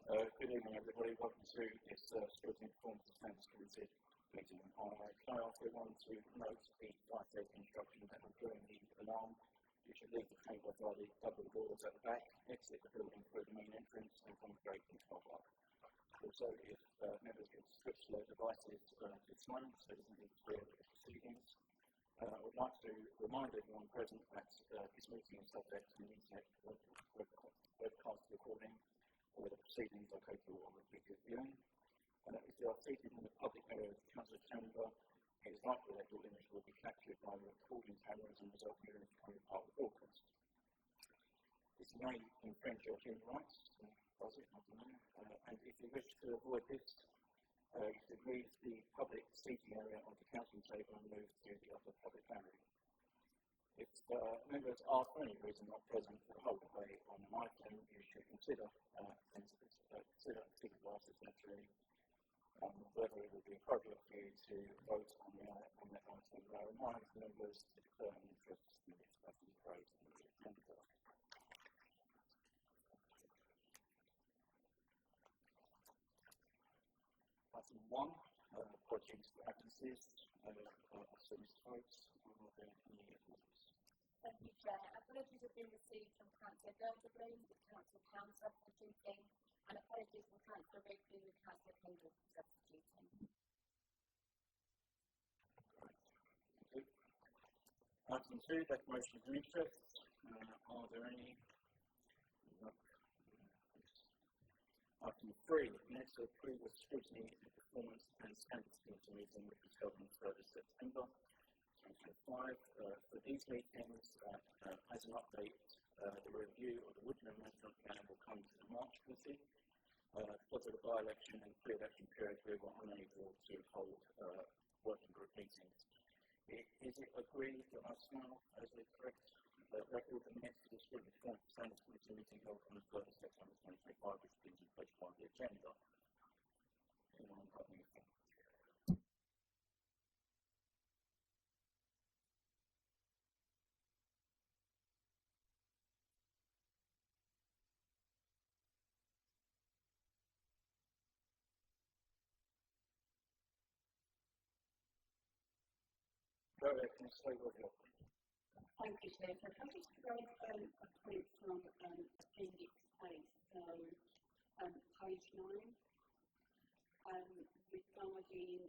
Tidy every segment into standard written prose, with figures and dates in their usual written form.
Good evening, everybody. Welcome to this Scrutiny Performance and Standards Committee meeting. Can I ask everyone to note the fire safety instructions that are during the alarm? You should leave the table by the double doors at the back, exit the building through the main entrance, and come straight into the car park. Also, if members could switch their devices to silent so it doesn't interfere with the proceedings. I would like to remind everyone present that this meeting is subject to an internet webcast recording, where the proceedings are capable of repeated viewing. If you are seated in the public area of the council chamber, it is likely that your image will be captured by the recording cameras and resulting in becoming part of the broadcast. This may infringe your human rights, and if you wish to avoid this, you should leave the public seating area of the council table and move to the upper public area. If members are for any reason not present for the whole debate on an item, you should consider active devices naturally, whether it would be appropriate for you to vote on that item. I remind members to declare an interest in this after the praise and the agenda. Item 1, apologies for absences. Service votes. Are there any apologies? Thank you, Chair. Apologies have been received from Councillor Gertrude, with Councillor Pound substituting, and apologies from Councillor Rigby, with Councillor Kendall substituting. Thank you. Item 2, declarations of interest. Are there any? No. Item 3, minutes to approve the Scrutiny and Performance and Standards Committee meeting, which was held on the 3rd of September 2025. For these meetings, as an update, the review of the Woodland Management Plan will come to the March committee. Because of the by-election and pre-election period, we were unable to hold working group meetings. Is it agreed that us now, as the correct record, the minutes of the Scrutiny Performance and Standards Committee meeting held on the 3rd of September 2025, which is in page 1 of the agenda? Anyone got anything? Go ahead, can you say what you're doing? Thank you, Chair. So can I just provide a point from Appendix A, so page 9, regarding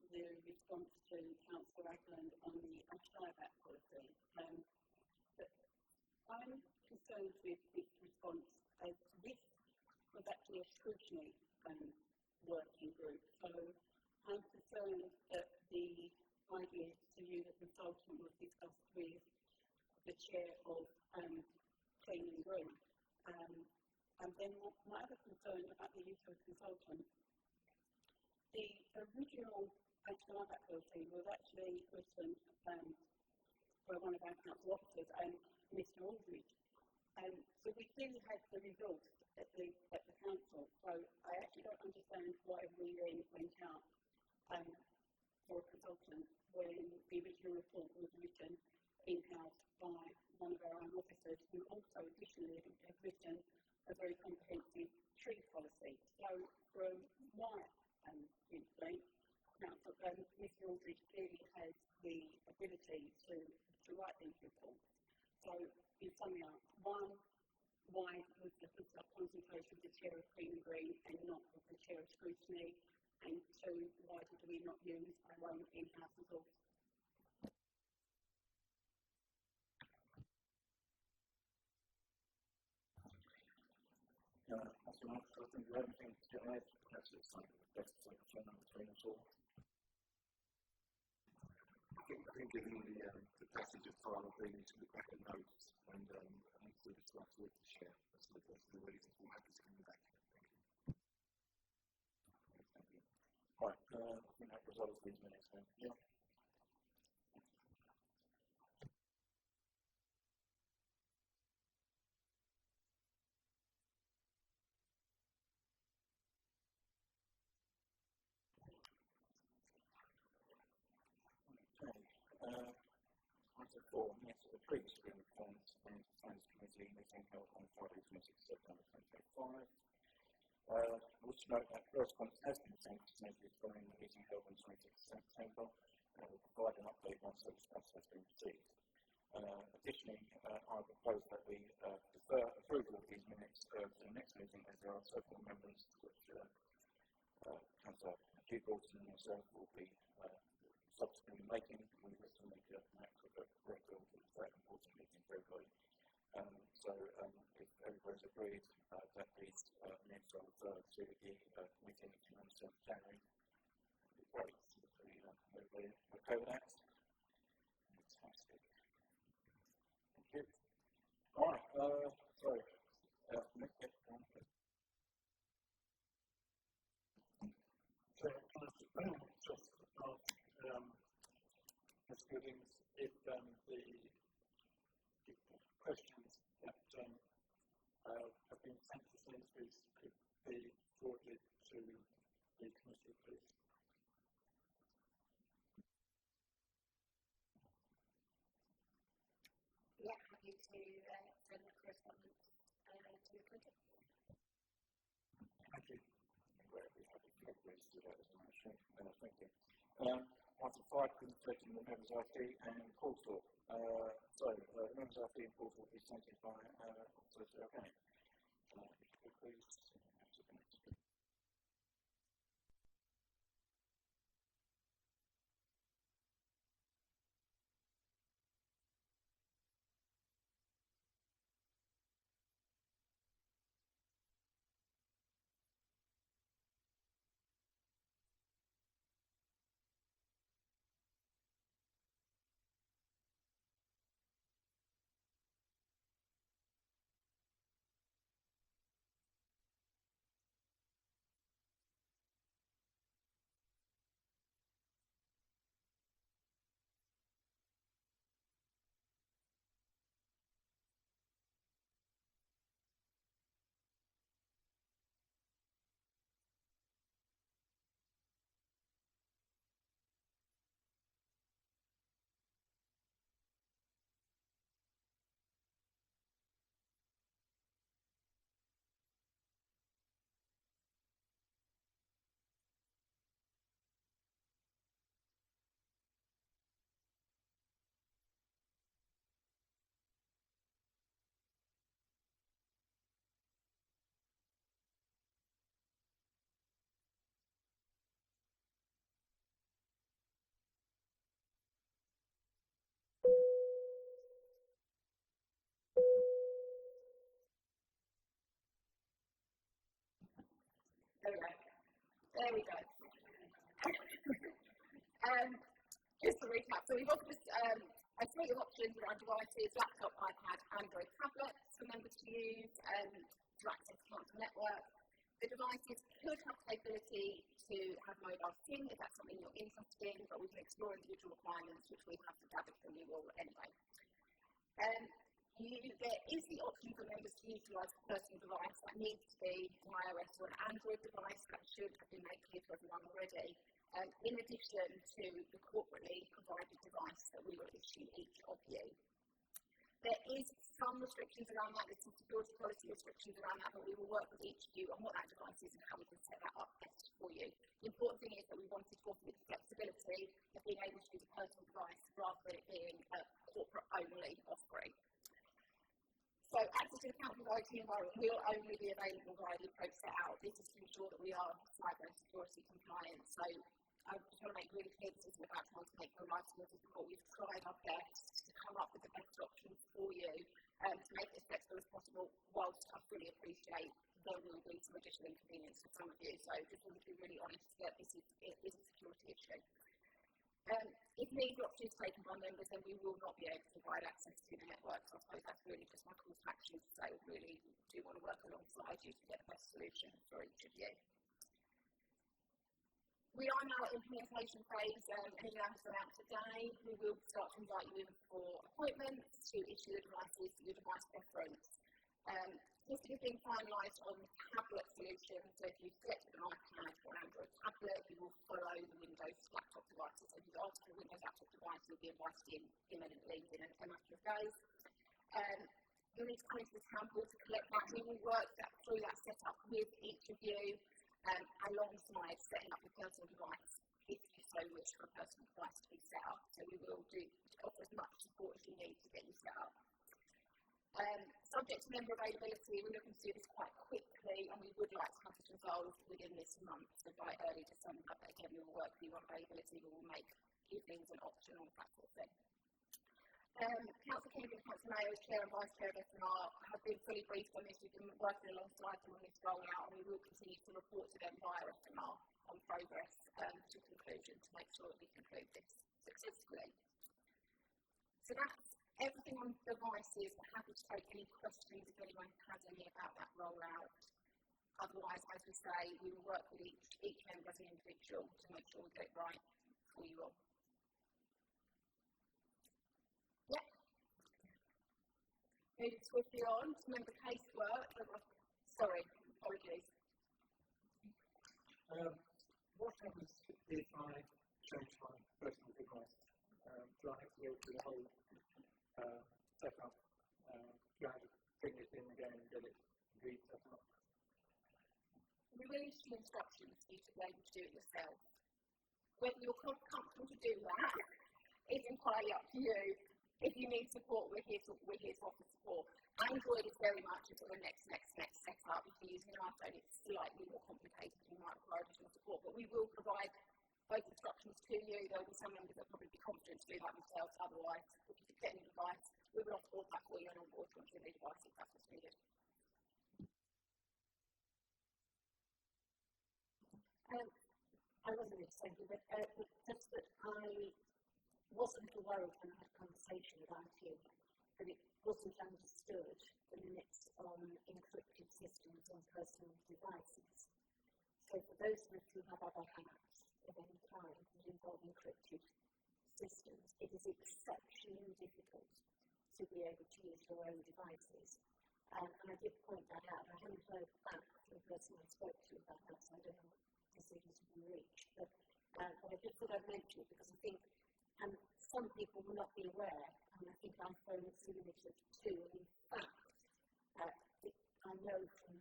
the response to Councillor Ragland on the anti-buyback policy. But I'm concerned with this response, as this was actually a scrutiny working group. So I'm concerned that the idea to use a consultant was discussed with the chair of Clean and Green. And then my other concern about the use of a consultant, the original anti-buyback policy was actually written by one of our council officers, Mr. Aldridge. So we clearly had the resource at the council. So I actually don't understand why we then went out for a consultant when the original report was written in-house by one of our own officers, who also additionally had written a very comprehensive tree policy. So from my viewpoint, Mr. Aldridge clearly has the ability to write these reports. So in summing up, 1, why was the consultation with the chair of Clean and Green and not with the chair of Scrutiny? And 2, why did we not use our own in-house resource? I think the only thing to add, perhaps it's something that's best to turn on between us all. I think given the passage of time, I think we should look back at notes and to discuss with the chair. That's the reason for happy to come back. Thank you. Right, I think that resolves these minutes then. Yeah. Item 4, minutes of the previous Scrutiny Performance and Standards Committee meeting held on Friday, 26 September 2025. I wish to note that correspondence has been sent to Senators following the meeting held on 26th September, and will provide an update once the response has been received. Additionally, I propose that we defer approval of these minutes to the next meeting, as there are several members which Councillor Dewgorton and myself will be subsequently making. We wish to make an accurate record of that important meeting for everybody. If everybody's agreed that these minutes are referred to the meeting on 7th January, that'd be great. Everybody okay with that? Fantastic. Thank you. All right. Next one. So, can I just ask Ms. Goodings if the questions that have been sent to Sainsbury's could be forwarded to the committee, please? Yeah, happy to send the correspondence to the committee. Thank you. Thank you. Item 5, presentation of the members IT and Portal. The members IT and Portal will be presented by Solicitor O'Kane. Please. There we go. Just to recap, so we've offered a suite of options around devices: laptop, iPad, Android tablets for members to use to access council network. The devices could have capability to have mobile SIM if that's something you're interested in, but we can explore individual requirements which we have to gather from you all anyway. There is the option for members to utilise a personal device that needs to be an iOS or an Android device. That should have been made clear to everyone already, in addition to the corporately provided device that we will issue each of you. There is some restrictions around that, there's some security policy restrictions around that, but we will work with each of you on what that device is and how we can set that up best for you. The important thing is that we wanted to offer you the flexibility of being able to use a personal device rather than it being a corporate-only offering. So access to the council IT environment will only be available via the approach set out. This is to ensure that we are cyber and security compliant. So I just want to make really clear this isn't about trying to make your life more difficult. We've tried our best to come up with the best options for you to make it as flexible as possible, whilst I fully appreciate there will be some additional inconvenience for some of you. So just want to be really honest that it is a security issue. If needs are options taken by members, then we will not be able to provide access to the network. So I suppose that's really just my call to action to say we really do want to work alongside you to get the best solution for each of you. We are now at implementation phase, and exams are out today. We will start to invite you in for appointments to issue the devices for your device preference. This is being finalised on the tablet solution, so if you select an iPad or Android tablet, you will follow the Windows laptop devices. So if you ask for a Windows laptop device, you'll be invited in imminently within a matter of days. you'll need to come into the town hall to collect that. We will work through that setup with each of you alongside setting up your personal device if you so wish for a personal device to be set up. So we will offer as much support as you need to get you set up. Subject to member availability, we're looking to do this quite quickly and we would like to have this resolved within this month, so by early December. But again, we will work with you on availability, we will make evenings an option on that sort of thing. Council Kingdom, Council Mayor, Chair and Vice Chair of FNR have been fully briefed on this. We've been working alongside them on this rollout and we will continue to report to them via FNR on progress to conclusion to make sure that we conclude this successfully. So that's everything on devices. We're happy to take any questions if anyone has any about that rollout. Otherwise, as we say, we will work with each member as an individual to make sure we get it right for you all. Yep. Moving swiftly on to member casework. Sorry, apologies. What happens if I change my personal device? Do I have to go through the whole setup? Do I have to bring it in again and get it reset up? We will issue instructions for you to be able to do it yourself. Whether you're comfortable to do that is entirely up to you. If you need support, we're here to offer support. Android is very much the next setup. If you're using an iPhone, it's slightly more complicated. You might require additional support, but we will provide both instructions to you. There will be some members that will probably be confident to do that themselves. Otherwise, if you get a new device, we will onboard that for you and onboard you onto the new device if that's what's needed. I wasn't excited, but just that I was a little worried when I had a conversation about it, that it wasn't understood the limits on encrypted systems on personal devices. So for those of us who have other apps of any kind that involve encrypted systems, it is exceptionally difficult to be able to use your own devices. And I did point that out. I haven't heard back from the person I spoke to about that, so I don't know what decisions have been reached. But I just thought I'd mention it because I think some people will not be aware, and I think iPhone is limited to, and in fact, I know from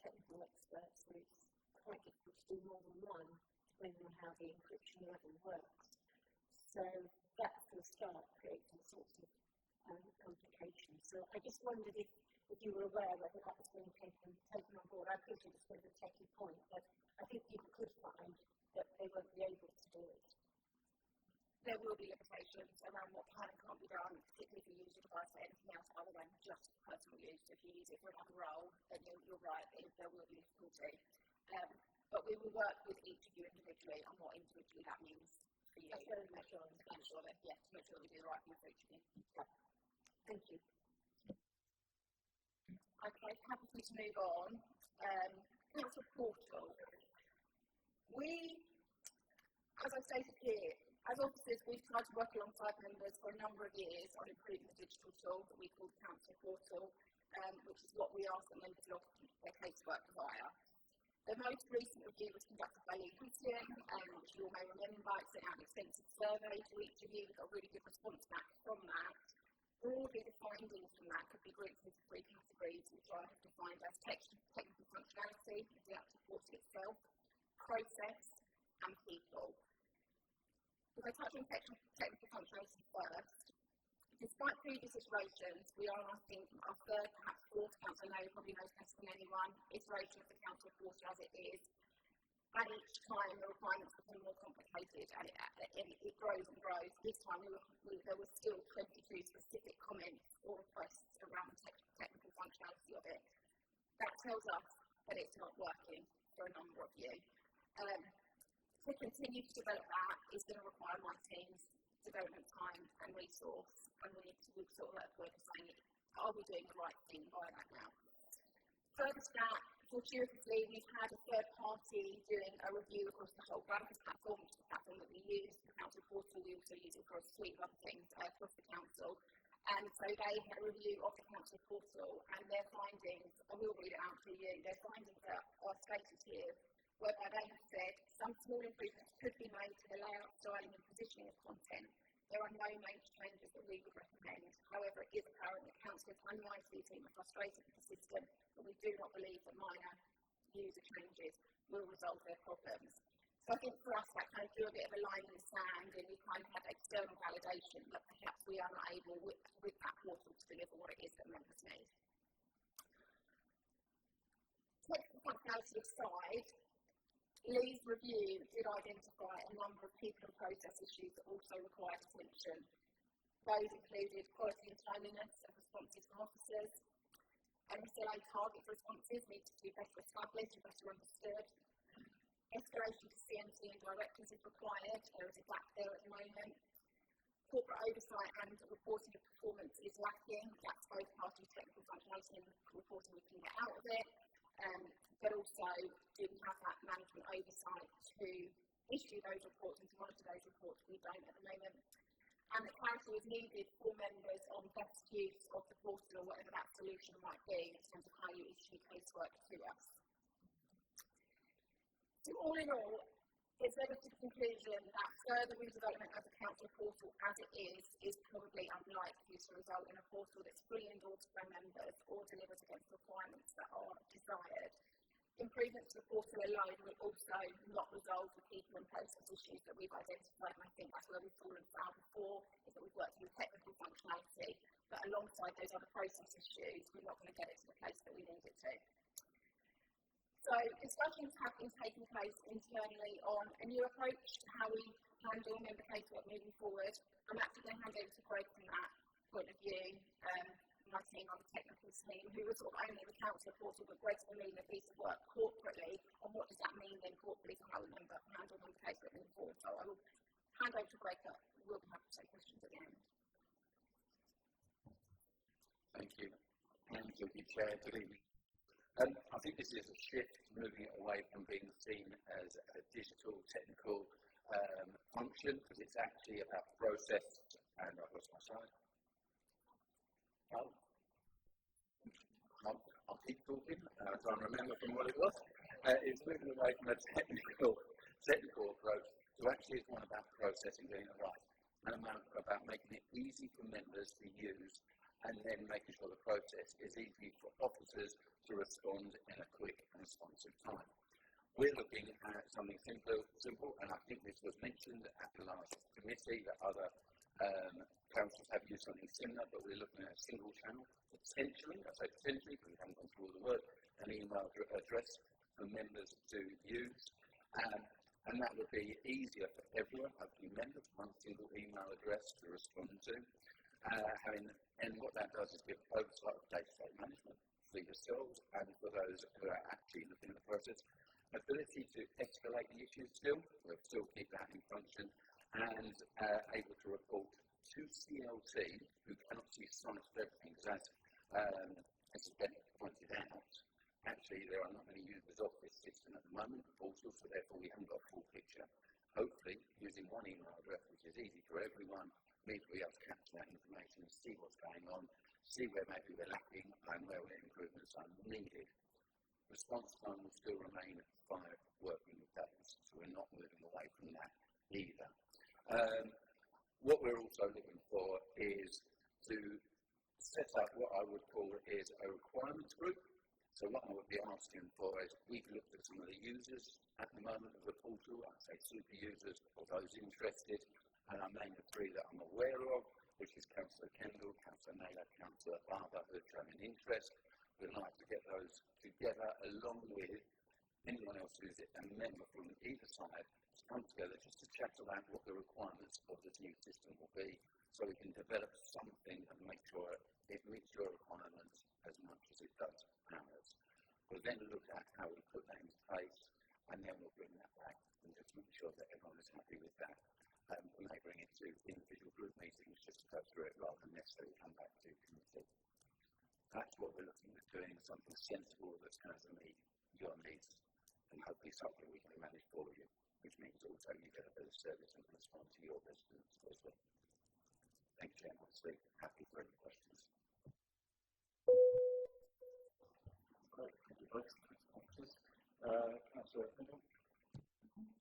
technical experts that it's quite difficult to do more than one, depending on how the encryption level works. So that, for a start, creates all sorts of complications. So I just wondered if you were aware whether that was being taken on board. I appreciate it's a bit of a techy point, but I think people could find that they won't be able to do it. There will be limitations around what can and can't be done, particularly if you use your device for anything else other than just personal use. If you use it for another role, then you're right, there will be difficulty. But we will work with each of you individually on what individually that means for you. That's very much on. To make sure that we do the right thing for each of you. Yeah. Thank you. Okay, happy for you to move on. Council portal. We, as I stated here, as officers, we've tried to work alongside members for a number of years on improving the digital tool that we call the Council Portal, which is what we ask that members log their casework via. The most recent review was conducted by Lee Christian, which you all may remember. It sent out an extensive survey to each of you. We got a really good response back from that. Broadly, the findings from that could be grouped into three categories, which I have defined as technical functionality, the actual portal itself, process, and people. If I touch on technical functionality first, despite previous iterations, we are asking our third, perhaps fourth council, I know you probably knows better than anyone, iteration of the council portal as it is. And each time the requirements become more complicated and it grows and grows. This time there were still 22 specific comments or requests around the technical functionality of it. That tells us that it's not working for a number of you. To continue to develop that is going to require my team's development time and resource, and we need to sort of work with saying, are we doing the right thing by that now? Further to that, fortuitously, we've had a third party doing a review across the whole Gravitas platform, which is the platform that we use, the council portal. We also use it for a suite of other things across the council. And so they had a review of the council portal, and their findings, I will read it out to you, their findings are stated here, whereby they have said some small improvements could be made to the layout, styling and positioning of content, There are no major changes that we would recommend. However, it is apparent that councillors and the IT team are frustrated with the system, but we do not believe that minor user changes will resolve their problems. So I think for us that kind of drew a bit of a line in the sand, and we kind of have external validation that perhaps we are not able with that portal to deliver what it is that members need. Technical functionality aside, Lee's review did identify a number of people and process issues that also required attention. Those included quality and timeliness of responses from officers, MSLA target responses needed to be better established and better understood. Escalation to CMC and directors is required. There is a gap there at the moment. Corporate oversight and reporting of performance is lacking. That's both party technical functionality and reporting we can get out of it. But also, do we have that management oversight to issue those reports and to monitor those reports? We don't at the moment. And the clarity is needed for members on best use of the portal or whatever that solution might be in terms of how you issue casework to us. So all in all, it's led us to the conclusion that further redevelopment of the council portal as it is probably unlikely to result in a portal that's fully endorsed by members or delivers against requirements that are desired. Improvements to the portal alone will also not resolve the people and process issues that we've identified, and I think that's where we've fallen foul before, is that we've worked through technical functionality, but alongside those other process issues, we're not going to get it to the place that we need it to. So discussions have been taking place internally on a new approach to how we handle member casework moving forward. I'm actually going to hand over to Greg from that point of view. My team on the technical team, who was sort of owning the council portal, but Greg's been leading a piece of work corporately on what does that mean then corporately for how we handle member casework moving forward. So I will hand over to Greg, but we'll be happy to take questions at the end. Thank you. Thank you, Chair. Good evening. I think this is a shift moving it away from being seen as a digital technical function, because it's actually about process, and I've lost my slide. I'll keep talking, so I remember from what it was. It's moving away from a technical approach to actually it's one about processing, getting it right, and about making it easy for members to use, and then making sure the process is easy for officers to respond in a quick and responsive time. We're looking at something simple, and I think this was mentioned at the last committee that other councils have used something similar, but we're looking at a single channel, potentially, I say potentially because we haven't gone through all the work, an email address for members to use, and that would be easier for everyone, hopefully members, one single email address to respond to, and what that does is give oversight of day-to-day management for yourselves and for those who are actually looking at the process, ability to escalate the issues still, we'll still keep that in function, and able to report to CLT, who cannot see sight of everything, because as Ben pointed out, actually there are not many users of this system at the moment, also, so therefore we haven't got a full picture. Hopefully, using one email address, which is easy for everyone, means we'll be able to capture that information and see what's going on, see where maybe we're lacking and where improvements are needed. Response time will still remain 5 working days, so we're not moving away from that either. What we're also looking for is to set up what I would call is a requirements group. So what I would be asking for is we've looked at some of the users at the moment of the portal, I'd say super users or those interested, and I named the 3 that I'm aware of, which is Councillor Kendall, Councillor Naylor, Councillor Barber, who have shown an interest. We'd like to get those together along with anyone else who's a member from either side to come together just to chat about what the requirements of this new system will be, so we can develop something and make sure it meets your requirements as much as it does ours. We'll then look at how we put that into place, and then we'll bring that back and just make sure that everyone is happy with that. We may bring it to individual group meetings just to go through it rather than necessarily come back to committee. That's what we're looking at doing, something sensible that's going to meet your needs and hopefully something we can manage for you, which means also you get a better service and respond to your residents as well. Thank you, Chairman. Steve, happy for any questions. Great, thank you both. Councillor Kendall.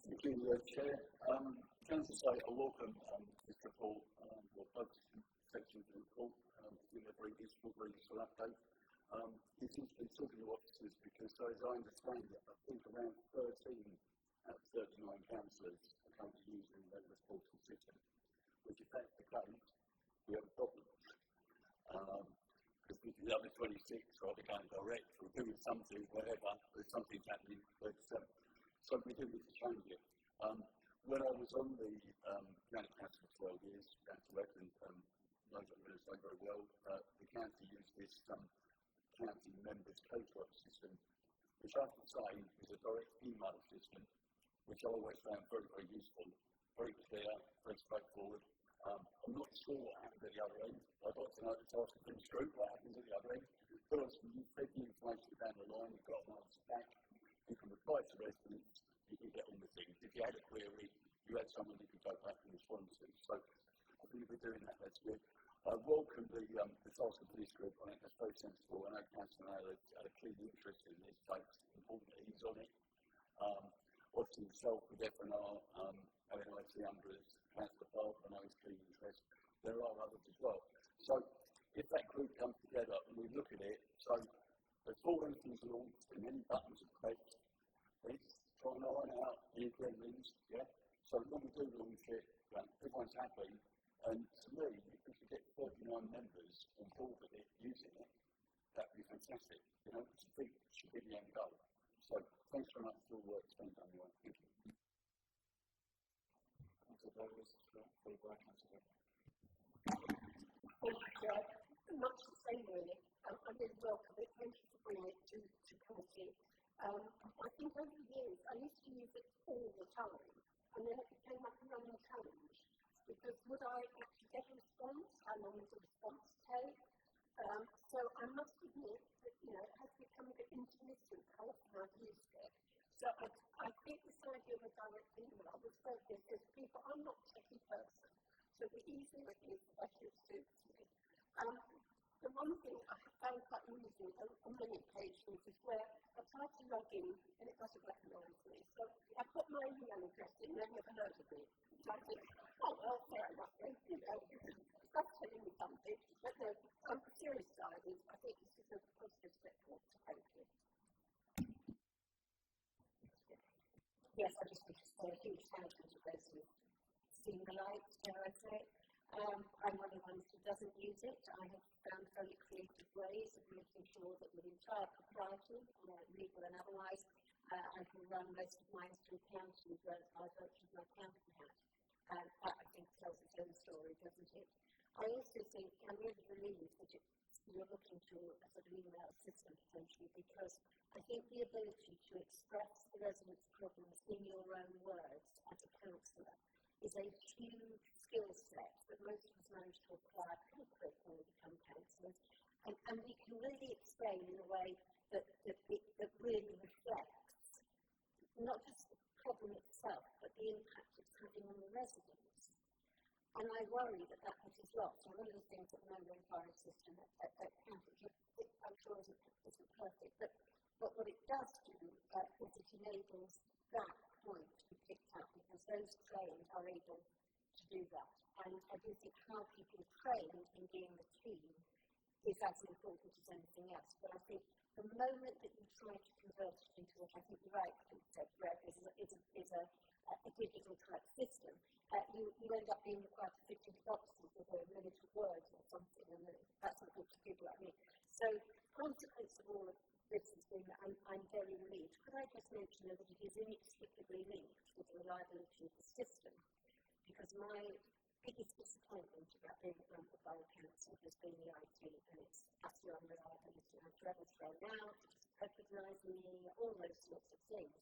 Thank you, Chair. Can I just say I welcome this report some do, whatever, but something's happening. But so we do need to change it. When I was on the county council for 12 years, Council Eckland knows what I'm going to say very well, the county used this county members coach-work system, which I have to say is a direct email system, which I always found very, very useful, very clear, very straightforward. I'm not sure what happened at the other end. I'd like to know the task of finished group, what happens at the other end. Because when you fed the information down the line, you've got an answer back, you can reply to residents, you can get on with things. If you had a query, you had someone you could go back and respond to. So I think if we're doing that, that's good. I welcome the task of finished group. I think that's very sensible. I know Councillor Naylor had a keen interest in this, takes important ease on it. Obviously, himself with F&R, having IT under his Councillor Park, I know his keen interest. There are others as well. So, if that group comes together and we look at it, so before anything's launched and any buttons are pressed, let's try and iron out the gremlins, yeah? So, when we do launch it, everyone's happy. And to me, if we could get 39 members on board with it, using it, that would be fantastic. You know, which I think should be the end goal. So, thanks very much for all the work that's been done. Thank you. Much the same really. I really welcome it. Thank you for bringing it to committee. I think over the years I used to use it all the time, and then it became like a running challenge. Because would I actually get a response? How long would the response take? So I must admit that it has become a bit intermittent how often I've used it. So I think this idea of a direct email was so good because people, I'm not a techie person, so the easier it is, the better it suits me. The one thing I have found quite amusing on many occasions is where I try to log in and it doesn't recognise me. So I put my email address in, they've never heard of me. So I think, oh well, fair enough, that's telling me something. But no, on the serious side is, I think this is a positive step forward, so thank you. Yes, I just want to say a huge thank you to those who've seen the light, dare I say. I'm one of the ones who doesn't use it. I have found very creative ways of making sure that with entire propriety, legal and otherwise, I can run most of mine through county by virtue of my county hat. That, I think, tells its own story, doesn't it? I also think I'm really relieved that you're looking to a sort of email system potentially, because I think the ability to express the residents' problems in your own words as a councillor is a huge skill set that most of us manage to apply pretty quick when we become councillors. And we can really explain in a way that really reflects not just the problem itself, but the impact it's having on the residents. And I worry that is lost. And one of the things that the member inquiry system at county, I'm sure isn't perfect, but what it does do is it enables that point to be picked up, because those trained are able to do that. And I do think how people are trained in being the team is as important as anything else. But I think the moment that you try to convert it into what I think you're right, said, Greg, is a digital type system, you end up being required to fit into boxes with a limit of words or something, and that's not good to people like me. So, consequence of all of this has been that I'm very relieved. Could I just mention that it is inextricably linked with the reliability of the system? Because my biggest disappointment about being a member of Borough Council has been the IT and its utter unreliability. I've travelled thrown out, it doesn't recognise me, all those sorts of things.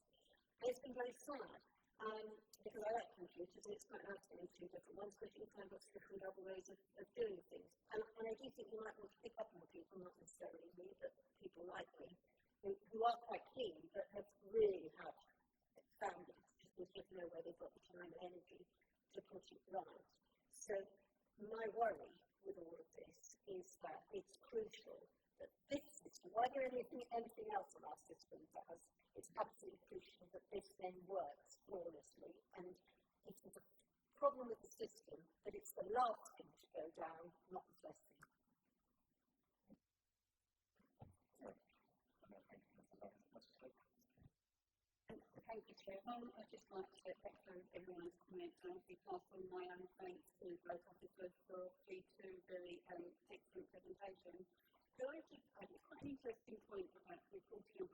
And it's been very sad, because I like computers and it's quite nice getting two different ones, because you can find lots of different other ways of doing things. And I do think you might want to pick up on people, not necessarily me, but people like me, who are quite keen, but have really found it. There's just no way they've got the time and energy to put it right. So my worry with all of this is that it's crucial that this system, why there anything else on our system does, it's absolutely crucial that this then works flawlessly. And it is a problem with the system that it's the last thing to go down, not the first thing. Thank you, Chair. I'd just like to echo everyone's comments and obviously pass on my own thanks to both officers for the two very excellent presentations. So I just quite an interesting point about reporting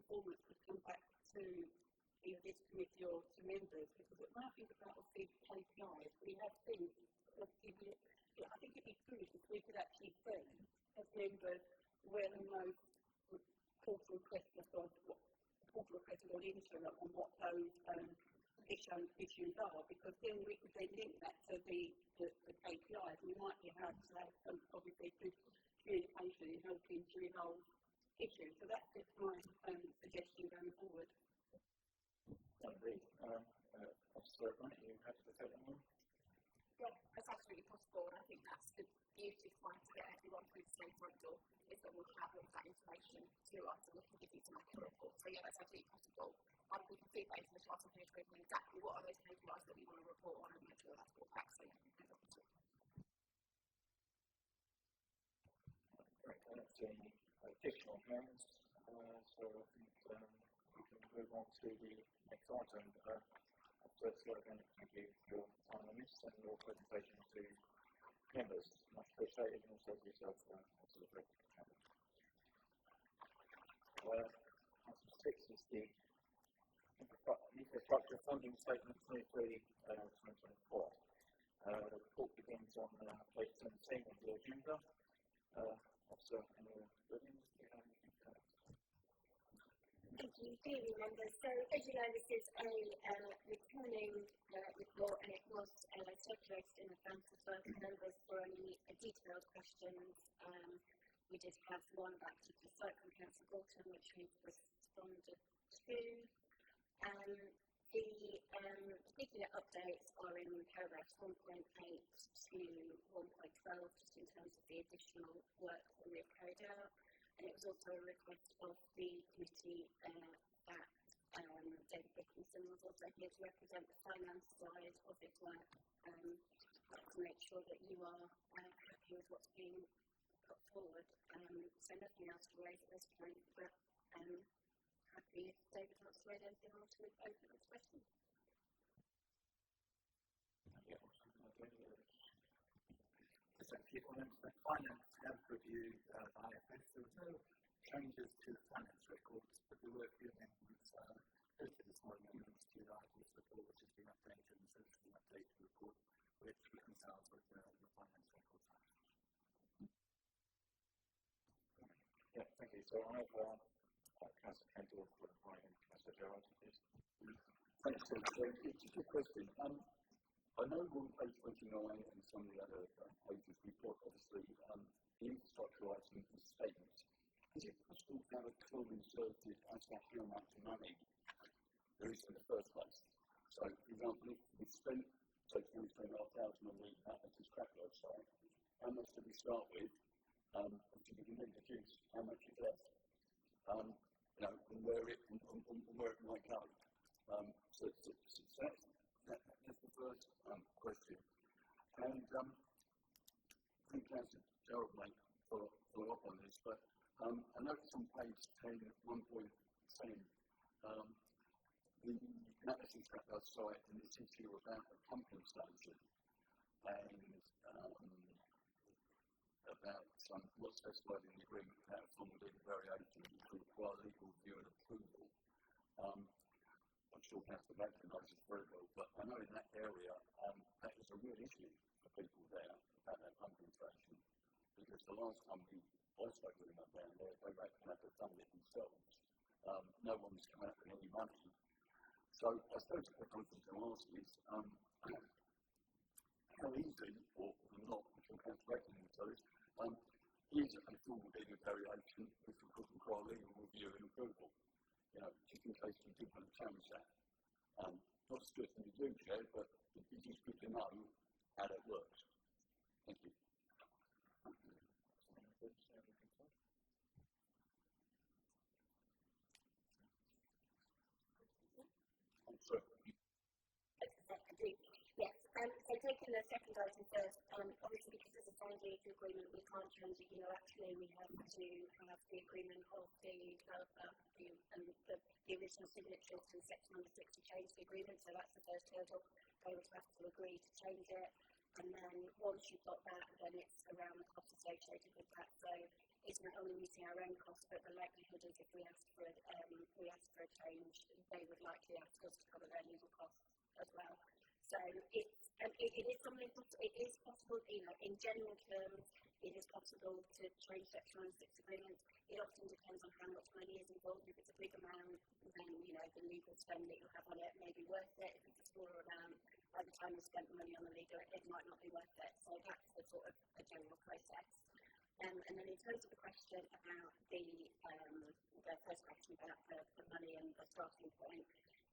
performance would come back to either this committee or to members, because it might be about obviously KPIs. We have things that give you, I think it'd be good if we could actually see as members where the most portal requests have gone, what portal requests have gone into and what those issues are, because then we could then link that to the KPIs. We might be able to have obviously good communication in helping to resolve issues. So that's just my suggestion going forward. Indeed. Officer Grant, you happy to take that one? Yeah, that's absolutely possible, and I think that's the beauty of trying to get everyone through the same front door, is that we'll have all that information to us and we can give you some accurate reports. So yeah, that's absolutely possible. We can feed that into the task force group and exactly what are those KPIs that we want to report on and make sure that's brought back. So yeah, no problem at all. Great, that's the additional hands. So I think we can move on to the next item. First, again, thank you for your time on this and your presentation to members. Much appreciated, and also yourself, Item 6 is the Infrastructure Funding Statement 2023-2024. The report begins on page 17 of the agenda. Officer Williams, do you have anything to add? Thank you, dear members. So, as you know, this is a returning report, and it was circulated in advance as well to members for any detailed questions. We did have one back to the site from Council Bolton, which we've responded to. The particular updates are in paragraphs 1.8 to 1.12, just in terms of the additional work that we've carried out. And it was also a request of the committee that David Dickinson was also here to represent the finance side of his work, to make sure that you are happy with what's being put forward. So nothing else to raise at this point, but happy if David wants to raise anything else to open this question. Thank you. The finance have reviewed IFS. There were no changes to the finance records, but there were a few amendments, relatively small amendments to the IFS report, which has been updated, and so it's been updated report, which reconciles with the finance records. Yeah, thank you. So I have Councillor Kendall for inviting Councillor Gerard, please. Thanks, Tim. So it's a good question. I know on page 29 and some of the other pages we've got, obviously, the infrastructure items and statements. Is it possible to have a clue inserted as to how much money there is in the first place? So, for example, if we spent, say, £23,500 on the Atlas Scrapyard site, how much did we start with? Which we can then deduce how much is left, and where it might go. So that's the first question. And I think Councillor Gerald might follow up on this, but I noticed on page 10, 1.10, the Atlas Scrapyard site and its issue about the pumping station and about what's specified in the agreement about formal legal variation to require legal review and approval. I'm sure Councillor Baker knows this very well, but I know in that area that is a real issue for people there about that pumping station, because the last time I spoke with them up down there, they reckon that they've done it themselves. No one's come out with any money. So I suppose the question to ask is, how easy, or not, I'm sure Councillor Baker knows, is a formal legal variation which will require legal review and approval? Just in case you do want to challenge that. Not strictly the do, Chair, but it's just good to know how that works. Thank you. I'm sorry. Yes, so taking the second item first, obviously because it's a binding agreement, we can't change it unilaterally. We have to have the agreement of the developer and the original signatories to Section 6 to change the agreement, so that's the first hurdle. They would have to agree to change it. And then once you've got that, then it's around the cost associated with that. So it's not only meeting our own costs, but the likelihood is if we ask for a change, they would likely ask us to cover their legal costs as well. So it is something. It is possible, in general terms, it is possible to change Section 106 agreements. It often depends on how much money is involved. If it's a big amount, then the legal spend that you have on it may be worth it. If it's a smaller amount, by the time you spend the money on the legal, it might not be worth it. So that's the sort of a general process. And then in terms of the question about the first question about the money and the starting point,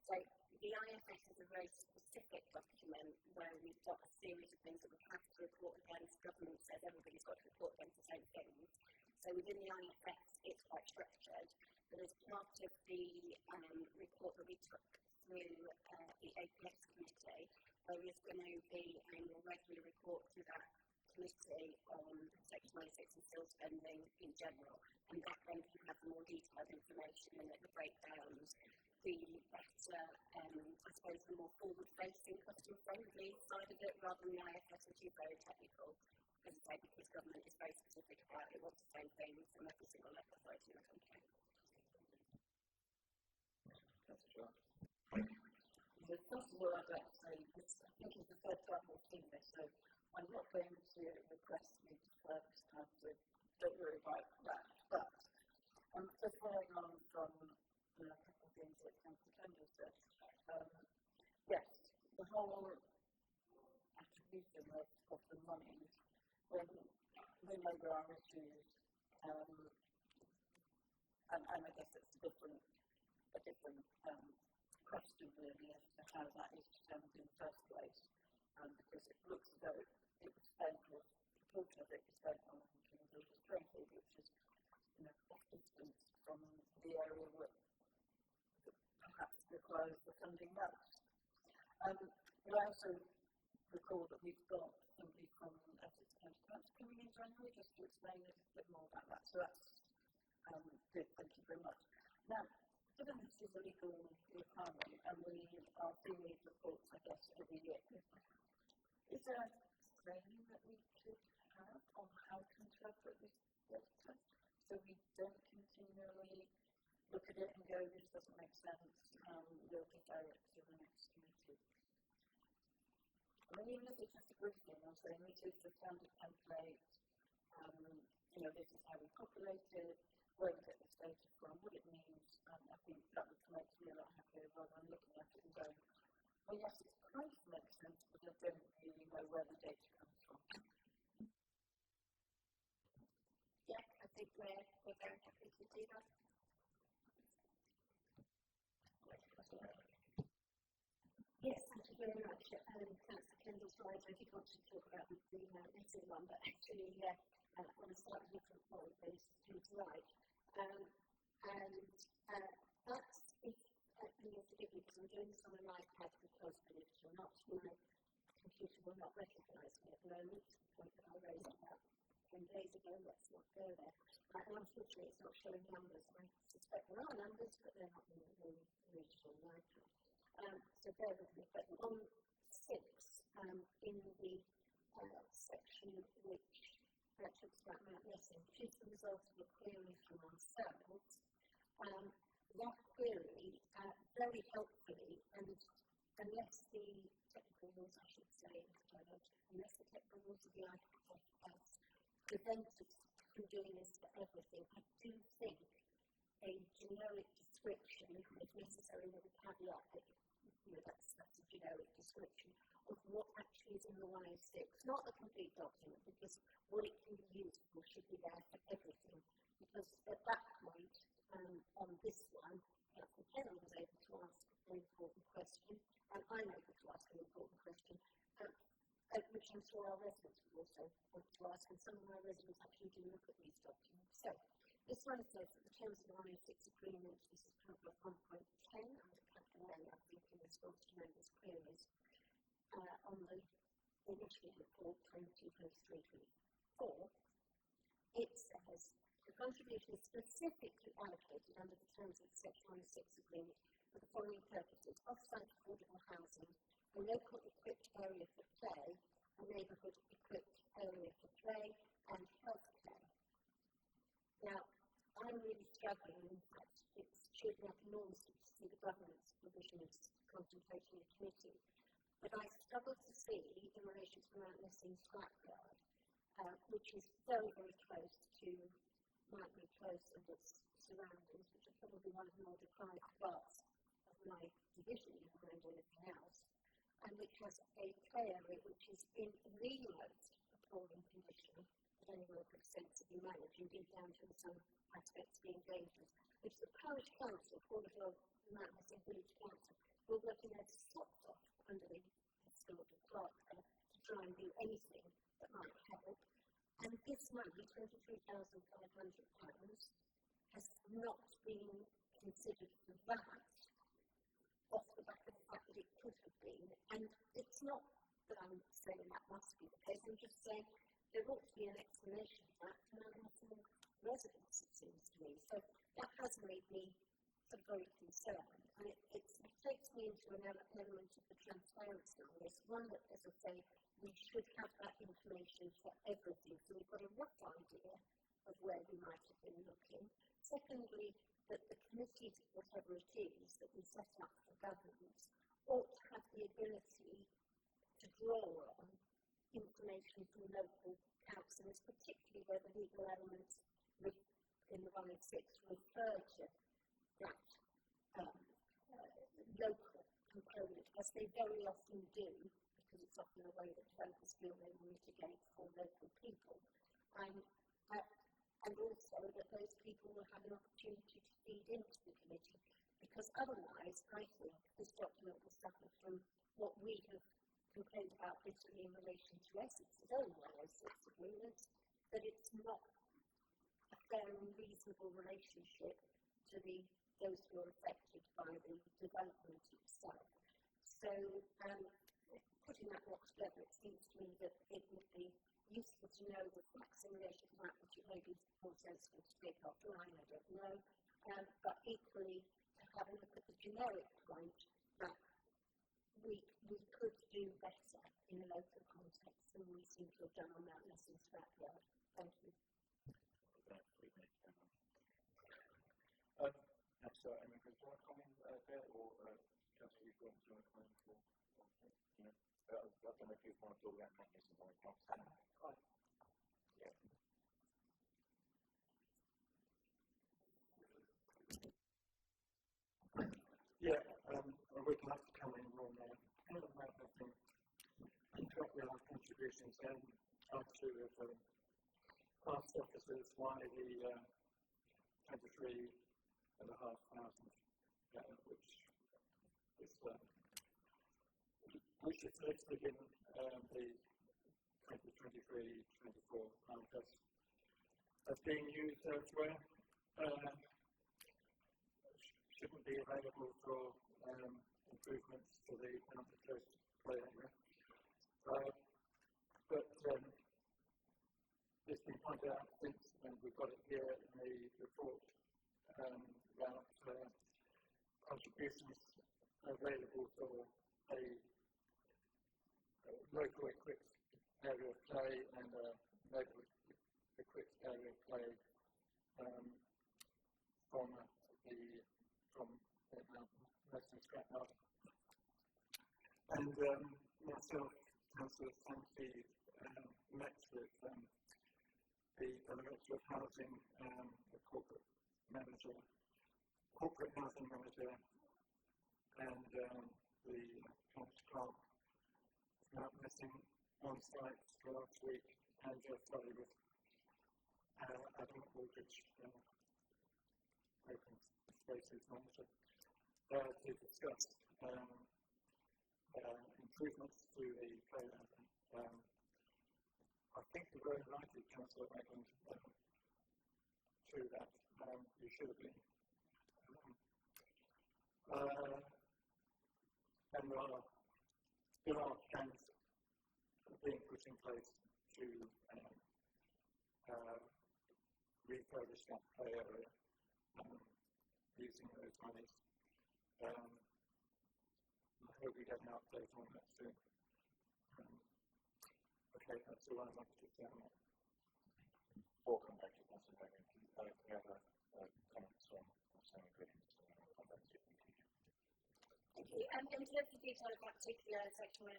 so the IFS is a very specific document where we've got a series of things that we have to report against. Government says everybody's got to report against the same things. So within the IFS, it's quite structured. But as part of the report that we took through the APS committee, there is going to be a more regular report to that committee on Section 96 and still spending in general. And that then can have more detailed information and the breakdowns, the better, I suppose, the more forward-facing, customer-friendly side of it, rather than the IFS, which is very technical. As I say, because government is very specific about it wants the same things from every single local authority in the country. So first of all, I'd like to say this, I think it's the third time we've seen this, so I'm not going to request you to this time, so don't worry about that. But just following on from a couple of things that Councillor Kendall said, yes, the whole attribution of the money, when we know there are issues, and I guess it's a different question really as to how that is determined in the first place, because it looks as though it was spent, or a portion of it was spent on King's Legal Training, which is off distance from the area that perhaps requires the funding most. But I also recall that we've got somebody from Essex County Council coming in January just to explain a little bit more about that. So that's good, thank you very much. Now, given this is a legal requirement and we are doing these reports, I guess, every year, is there a training that we could have on how to interpret this data so we don't continually look at it and go, this doesn't make sense, we'll defer it to the next committee? I mean, even if it's just a briefing, I'm saying this is the standard template, this is how we populate it, where we get this data from, what it means. I think that would make me a lot happier rather than looking at it and going, well, yes, it's supposed to make sense, but I don't really know where the data comes from. Yeah, I think we're very happy to do that. Yes, thank you very much. Councillor Kendall's right. I did want to talk about the missing one, but actually, on a slightly different point, he's right. That's if you'll forgive me because I'm doing this on an iPad because, believe it or not, my computer will not recognise me at the moment. The point that I raised about 10 days ago, let's not go there. And unfortunately, it's not showing numbers. I suspect there are numbers, but they're not in the original iPad. So bear with me. But on 6, in the section which talks about Mount Messing, which is the result of a query from ourselves, that query very helpfully, and unless the technical rules, I should say, unless the technical rules of the IFS prevent us from doing this for everything, I do think a generic description, if necessary, with a caveat that that's a generic description of what actually is in the 106, not the complete document, because what it can be used for should be there for everything. Because at that point, on this one, Councillor Kendall was able to ask an important question, and I'm able to ask an important question, which I'm sure our residents will also want to ask, and some of my residents actually do look at these documents. So, this one says that the terms of the 106 agreement, this is paragraph 1.10, under capital A, I think, in response to members' queries, on the initiative report 2023-24, it says the contribution is specifically allocated under the terms of the Section 106 agreement for the following purposes: off-site affordable housing, a local equipped area for play, a neighbourhood equipped area for play and healthcare. Now, I'm really struggling, in fact, it's chewed up enormously to see the government's provision of contemplation in committee, but I struggle to see, in relation to the Mount Missing scrapyard, which is very, very close to Mightbury Close and its surroundings, which are probably one of the more deprived parts of my division behind anything else, and which has a play area which is in the most appalling condition that anyone could sensibly manage, indeed down to in some aspects being dangerous, which the parish council, Porterville Mount Missing Village Council, were working their socks off under the historical park there to try and do anything that might help. And this money, £23,500, has not been considered for that, off the back of the fact that it could have been. And it's not that I'm saying that must be the case, I'm just saying there ought to be an explanation for that for Missing residents, it seems to me. So that has made me sort of very concerned. And it takes me into an element of the transparency on this. One that, as I say, we should have that information for everything, so we've got a rough idea of where we might have been looking. Secondly, that the committees, whatever it is, that we set up for governance, ought to have the ability to draw on information from local councillors, particularly where the legal elements in the 106 refer to that local component, as they very often do, because it's often a way that developers feel they will mitigate for local people. And also that those people will have an opportunity to feed into the committee, because otherwise, I think, this document will suffer from what we have complained about bitterly in relation to Essex's own 106 agreement, that it's not a fair and reasonable relationship to those who are affected by the development itself. So, putting that lot together, it seems to me that it would be useful to know the facts in relation to that, which it may be more sensible to take offline, I don't know, but equally to have a look at the generic point that we could do better in a local context than we seem to have done on that Missing scrapyard. Thank you. So, I mean, do you want to comment there, or Councillor, do you want to comment for? I don't know if you want to talk about that Missing or not. Yeah. Yeah, I would like to come in on kind of like I think interrupt with our contributions and after past officers why the 23,500, which is listed in the 2023-24 manifest as being used elsewhere, shouldn't be available for improvements to the Mountain Coast play area. But it's been pointed out since, and we've got it here in the report, about contributions available for a local equipped area of play and a local equipped area of play from Western Scrapyard. And myself, Councillor Sankey, met with the Director of Housing, the corporate housing manager, and the Council Clerk Mount Missing on site last week, and just started with Adam Aldrich, Open Spaces Manager, to discuss improvements to the playground. I think you're very likely, Councillor Eglund, to that. You should have been. And there are plans being put in place to refurbish that play area using those monies. I hope we get an update on that soon. Okay, that's all I wanted to say on that. Before coming back to Pennsylvania, do you have comments on some ingredients and I'll come back to you. Thank you. In terms of detail of that particular Section 106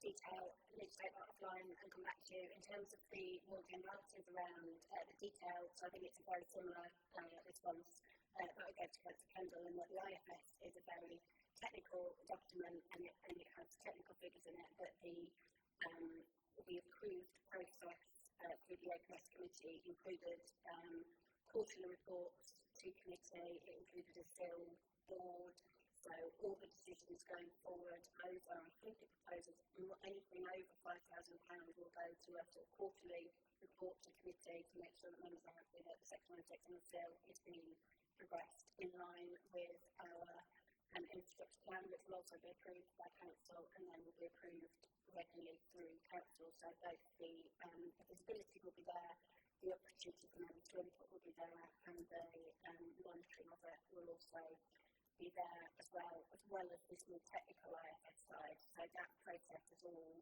detail, I need to take that offline and come back to you. In terms of the more generalities around the details, I think it's a very similar response that I gave to Councillor Kendall, in that the IFS is a very technical document and it has technical figures in it, but the approved process through the APS committee included quarterly reports to committee, it included a still board, so all the decisions going forward over, I think it proposes anything over £5,000 will go to a sort of quarterly report to committee to make sure that members are happy that Section 106 and the still is being progressed in line with our infrastructure plan, which will also be approved by council and then will be approved regularly through council. So both the visibility will be there, the opportunity for members to input will be there, and the monitoring of it will also be there as well as this more technical IFS side. So that process is all in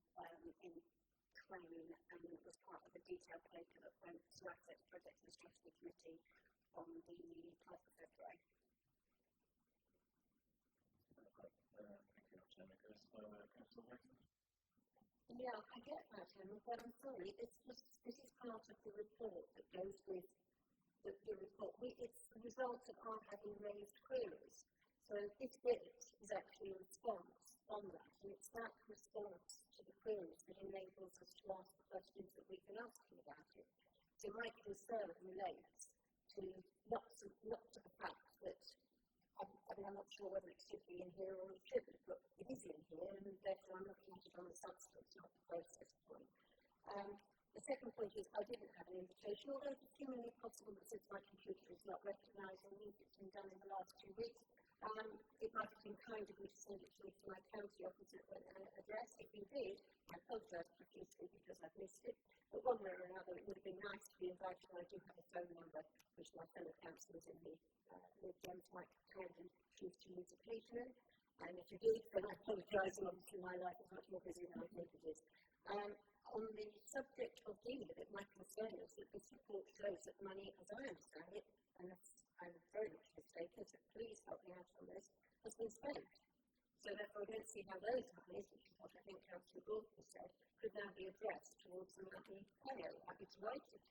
train and was part of the detailed paper that went to Assets, Projects and Strategy Committee on the 12th of February. Yeah, I get that, Emma, but I'm sorry, this is part of the report that goes with the report. It's the result of our having raised queries. So this bit is actually a response on that, and it's that response to the queries that enables us to ask the questions that we've been asking about it. So my concern relates to not to the fact that I'm not sure whether it should be in here or it shouldn't, but it is in here, and therefore I'm looking at it on the substance, not the process point. The second point is I didn't have an invitation, although it's humanly possible that since my computer is not recognising me, it's been done in the last 2 weeks. It might have been kind of you to send it to me to my county office address. If you did, I apologise profusely because I've missed it. But one way or another, it would have been nice to be invited. I do have a phone number, which my fellow councillors in the Gems might kind and choose to use occasionally. And if you did, then I apologise, and obviously my life is much more busy than I think it is. On the subject of dealing with it, my concern is that this report shows that money, as I understand it, and I'm very much mistaken, so please help me out on this, has been spent. So therefore I don't see how those monies, which is what I think Councillor Gordon said, could now be addressed towards the money payout. I'd be delighted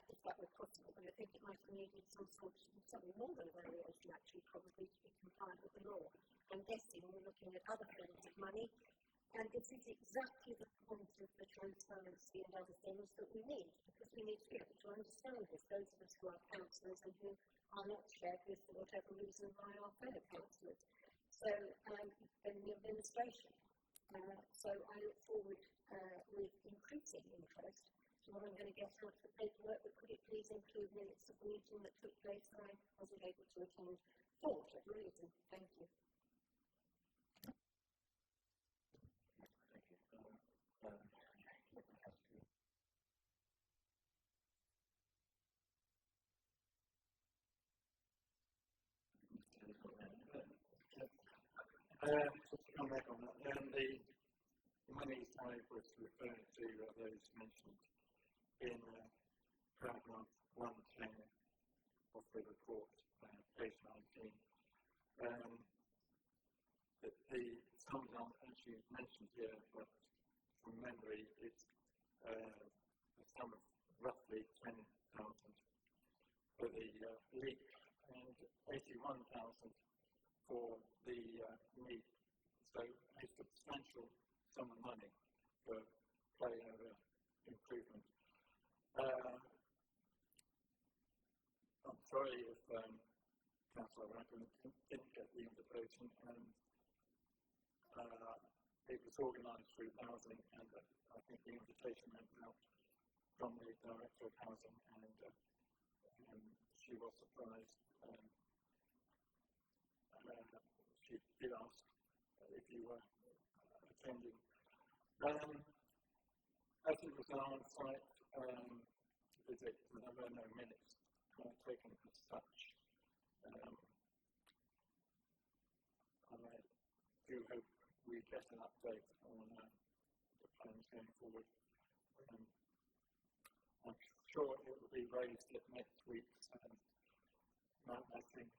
if that were possible, but I think it might have needed something more than a variation actually probably to be compliant with the law. I'm guessing we're looking at other forms of money, and this is exactly the point of the transparency and other things that we need, because we need to be able to understand this, those of us who are councillors and who are not shared with, for whatever reason, by our fellow councillors. So, in the administration. So I look forward with increasing interest to what I'm going to get out of the paperwork, but could it please include minutes of the meeting that took place that I wasn't able to attend for whatever reason. Thank you. Just to come back on that, the money I was referring to those mentioned in paragraph 110 of the report, page 19. The sums aren't actually mentioned here, but from memory, it's a sum of roughly 10,000 for the leak and 81,000 for the need. So a substantial sum of money for flyover improvement. I'm sorry if Councillor Ragland didn't get the invitation, and it was organised through housing, and I think the invitation went out from the Director of Housing, and she was surprised. She did ask if you were attending. As it was an on-site visit, there were no minutes taken as such. I do hope we get an update on the plans going forward. I'm sure it will be raised at next week's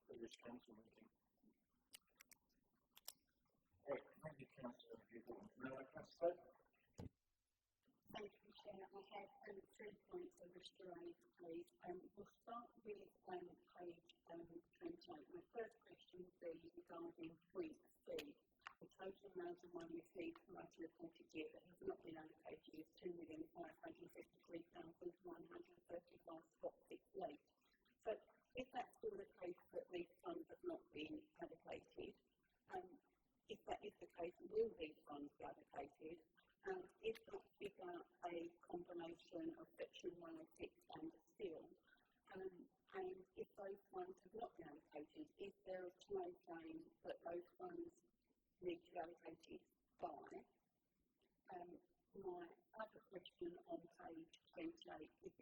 village council meeting. Great, thank you, Councillor Hubble. Councillor? Thank you, Chair. I have 3 points I wish to raise, please. We'll start with page 28. My first question would be regarding point C. The total amount of money received from us reported year that has not been allocated is £2,553,135.68. So, if that's still the case that these funds have not been allocated, if that is the case, will these funds be allocated? Is that figure a combination of Section 106 and SEAL? And if those funds have not been allocated, is there a time frame that those funds need to be allocated by? My other question on page 28 is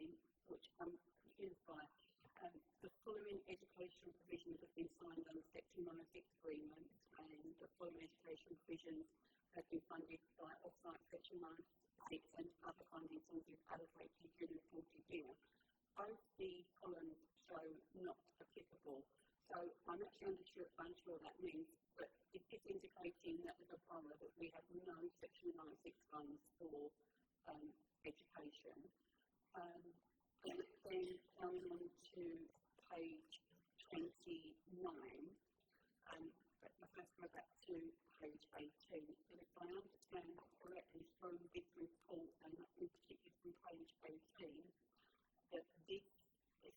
which I'm confused by. The following educational provisions have been signed under Section 106 agreement, and the following educational provisions have been funded by off-site Section 106 and other funding sources allocated during the reported year. Both the columns show not applicable. So I'm actually unsure that means, but it is indicating that as a borough that we have no Section 106 funds for education. And then going on to page 29, but I have to go back to page 18. So if I understand correctly from this report, and in particular from page 18, that this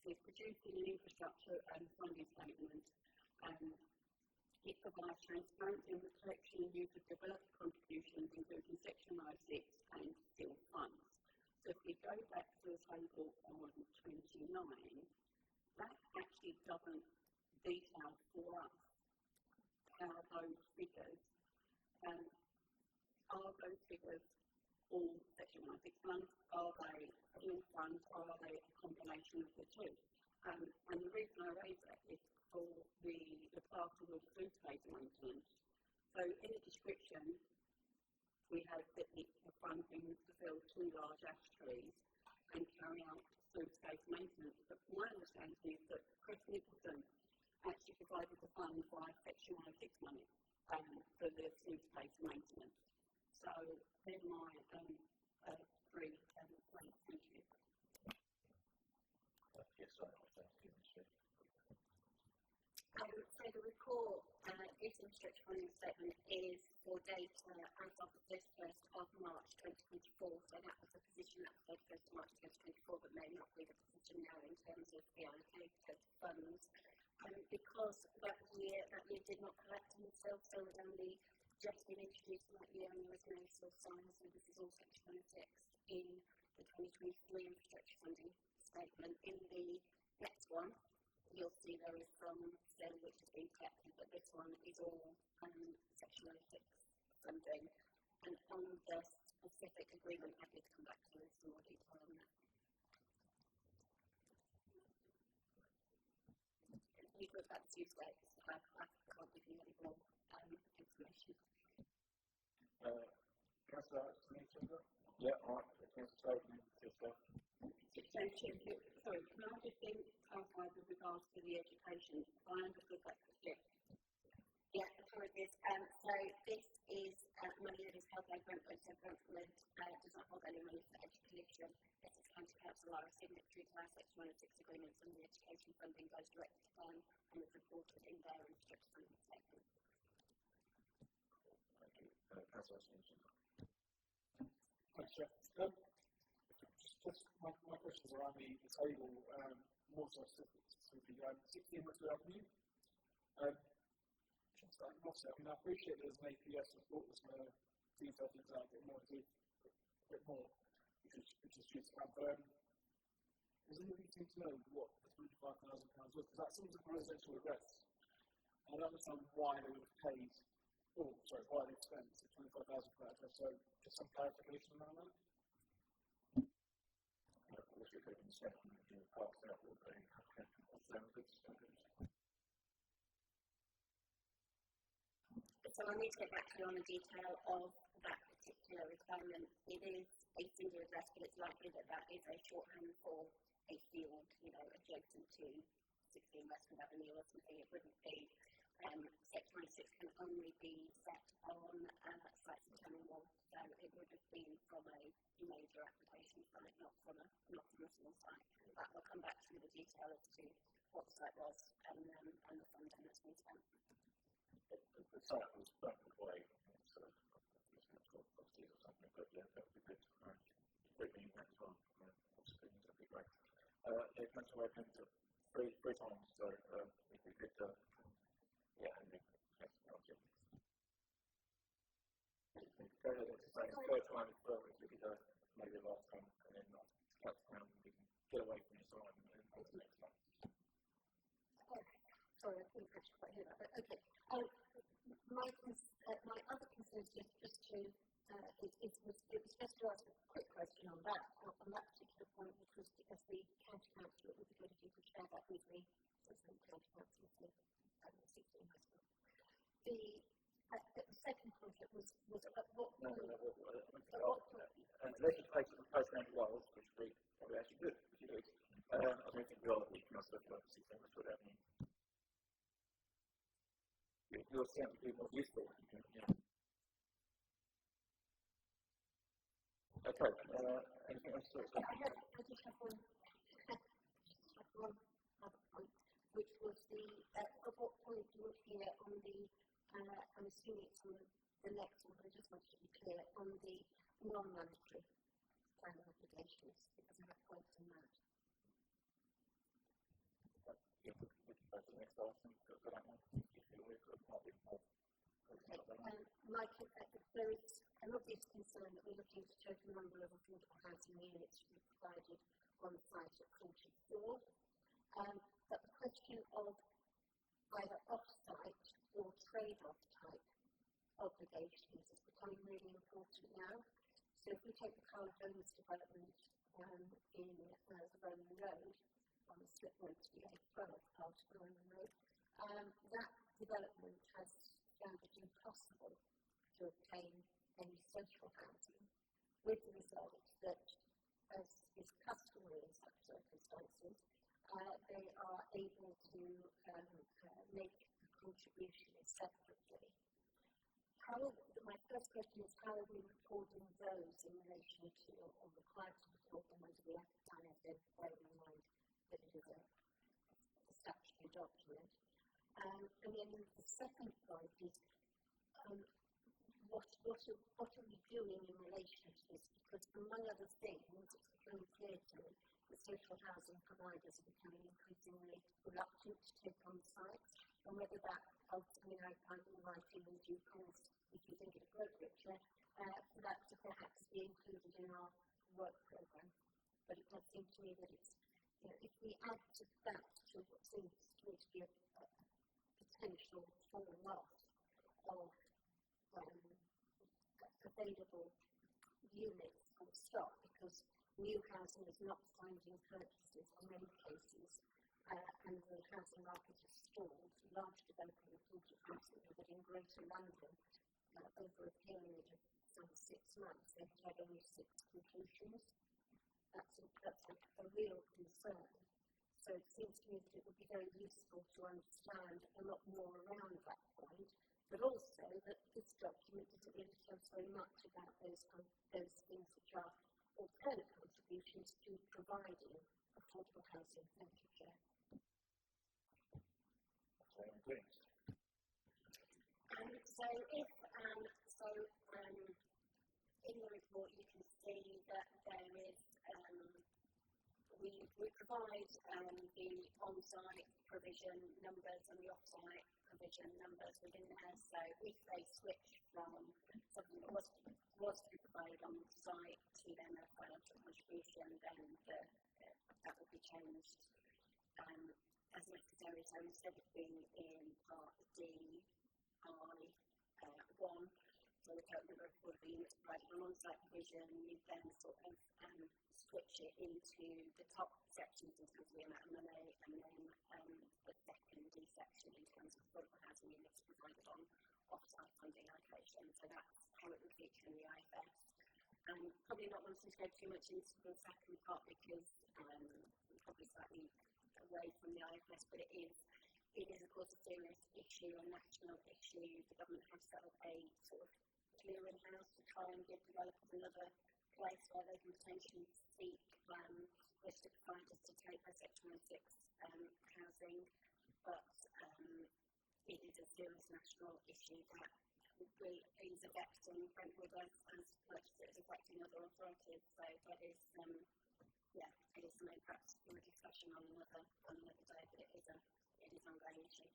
is producing an infrastructure and funding statement, and it provides transparency in the collection and use of developer contributions, including Section 106 and SEAL funds. So if we go back to the table on 29, that actually doesn't detail for us how those figures, are those figures all Section 106 funds? Are they SEAL funds? Are they a combination of the two? And the reason I raise that is for the part of the food space maintenance. So in the description, we have that it's for funding to fill 2 large ash trees and carry out food space maintenance. But my understanding is that Chris Nicholson actually provided the funds by Section 106 money for the food space maintenance. So they're my 3 points. Thank you. Yes, I understand. So the report, this infrastructure funding statement is for data as of the 31st of March 2024. So that was the position at the 31st of March 2024, but may not be the position now in terms of the allocated funds. Because that year did not collect on itself, so it only just been introduced that year, and there was no source sign. So this is all Section 106 in the 2023 infrastructure funding statement. In the next one, you'll see there is some sale which has been collected, but this one is all Section 106 funding. And on the specific agreement, I did come back to some more detail on that. You go back to Tuesday, so I can't give you any more information. Councillor Smith? Yeah, all right. Councillor yourself. Thank you. Sorry, can I just clarify with regards to the education? I understood that correctly. Yeah, apologies. So this is money that is held by Brentwood. So Brentwood does not hold any money for education. This is County Council are a signatory to our Section 106 agreements, and the education funding goes directly to them and is reported in their infrastructure funding statement. Thank you. Councillor Smith. Thanks, Jeff. Just my questions around the table, more so specifically 16 Woodford Avenue. I mean, I appreciate there's an APS report that's going to detail things out a bit more, which is due to come. But is there anything to know what the £25,000 was? Because that seems like a residential arrest. I don't understand why they would have paid, why they spent £25,000 for that address. So just some clarification around that. Of course, we could have been sent on the parts out with the So So I need to get back to you on the detail of that particular requirement. It is a single address, but it's likely that that is a shorthand for a field, adjacent to 16 Westwood Avenue or something. It wouldn't be. Set 26 can only be set on sites of 10 or more, so it would have been from a major application site, not from a small site. But I'll come back to you with the detail as to what the site was and the funding that's been spent. The site was burnt away, so obviously or something, but yeah, that would be good. Quickly that as well. Obviously, that'd be great. It went away three times, so if we could, yeah, and then yes, okay. Go ahead and say third time as well, if we could maybe the last time, and then cut down, we can get away from this one and on to the next one. Sorry, I couldn't actually quite hear that, but okay. My other concern is just to, it was just to ask a quick question on that particular point, which was because the county council, it would be good if you could share that with me, as the county council for 16 high school. The second point was about what... No, legislation was passed around the world, which would be probably actually good if you do it. I don't think we are, we must have 16 Westwood Avenue. You're certainly be more useful. Yeah. Okay, anything else to say? I just have one other point, which was at what point you would hear on the, I'm assuming it's on the next one, but I just wanted to be clear, on the non-mandatory planning obligations, because I have points on that. Yeah, we can go to the next item for that one. If you wish, it might be more. Mike, there is an obvious concern that we're looking at the total number of affordable housing units to be provided on the site at 44. But the question of either off-site or trade-off type obligations is becoming really important now. So if we take the Carl Jones development in the Roman Road, on the slip road to the A12 part of the Roman Road, that development has found it impossible to obtain any social housing, with the result that, as is customary in such circumstances, they are able to make a contribution separately. My first question is, how are we recording those in relation to, or required to record them under the FISF, bearing in mind that it is a statutory document? And then the second point is, what are we doing in relation to this? Because among other things, it's becoming clear to me that social housing providers are becoming increasingly reluctant to take on sites, and whether that ultimately, I'm writing in due course, if you think it's appropriate, for that to perhaps be included in our work programme. But it does seem to me that it's, if we add to that to what seems to me to be a potential fall off of available units or stock, because new housing is not finding purchases in many cases, and the housing market is stalled. Large development reported recently that in Greater London, over a period of some 6 months, they've had only 6 completions. That's a real concern. So it seems to me that it would be very useful to understand a lot more around that point, but also that this document doesn't really tell us very much about those things which are alternate contributions to providing affordable housing. Thank you, Chair. In the report you can see that there is, we provide the on-site provision numbers and the off-site provision numbers within there. So if they switch from something that was to be provided on site to then a financial contribution, then that will be changed as necessary. So instead of being in Part D, I1, so the total number of affordable units provided on on-site provision, you then sort of switch it into the top sections in terms of the amount of money, and then the second D section in terms of affordable housing units provided on off-site funding allocation, so that's how it would feature in the IFS. Probably not wanting to go too much into the second part because probably slightly away from the IFS, but it is of course a serious issue, a national issue. The government has set up a sort of clearinghouse to try and give developers another place where they can potentially seek registered providers to take their Section 106 housing, but it is a serious national issue that is affecting Brentwood as much as it is affecting other authorities. So that is, it is something perhaps for a discussion on another day, but it is an ongoing issue.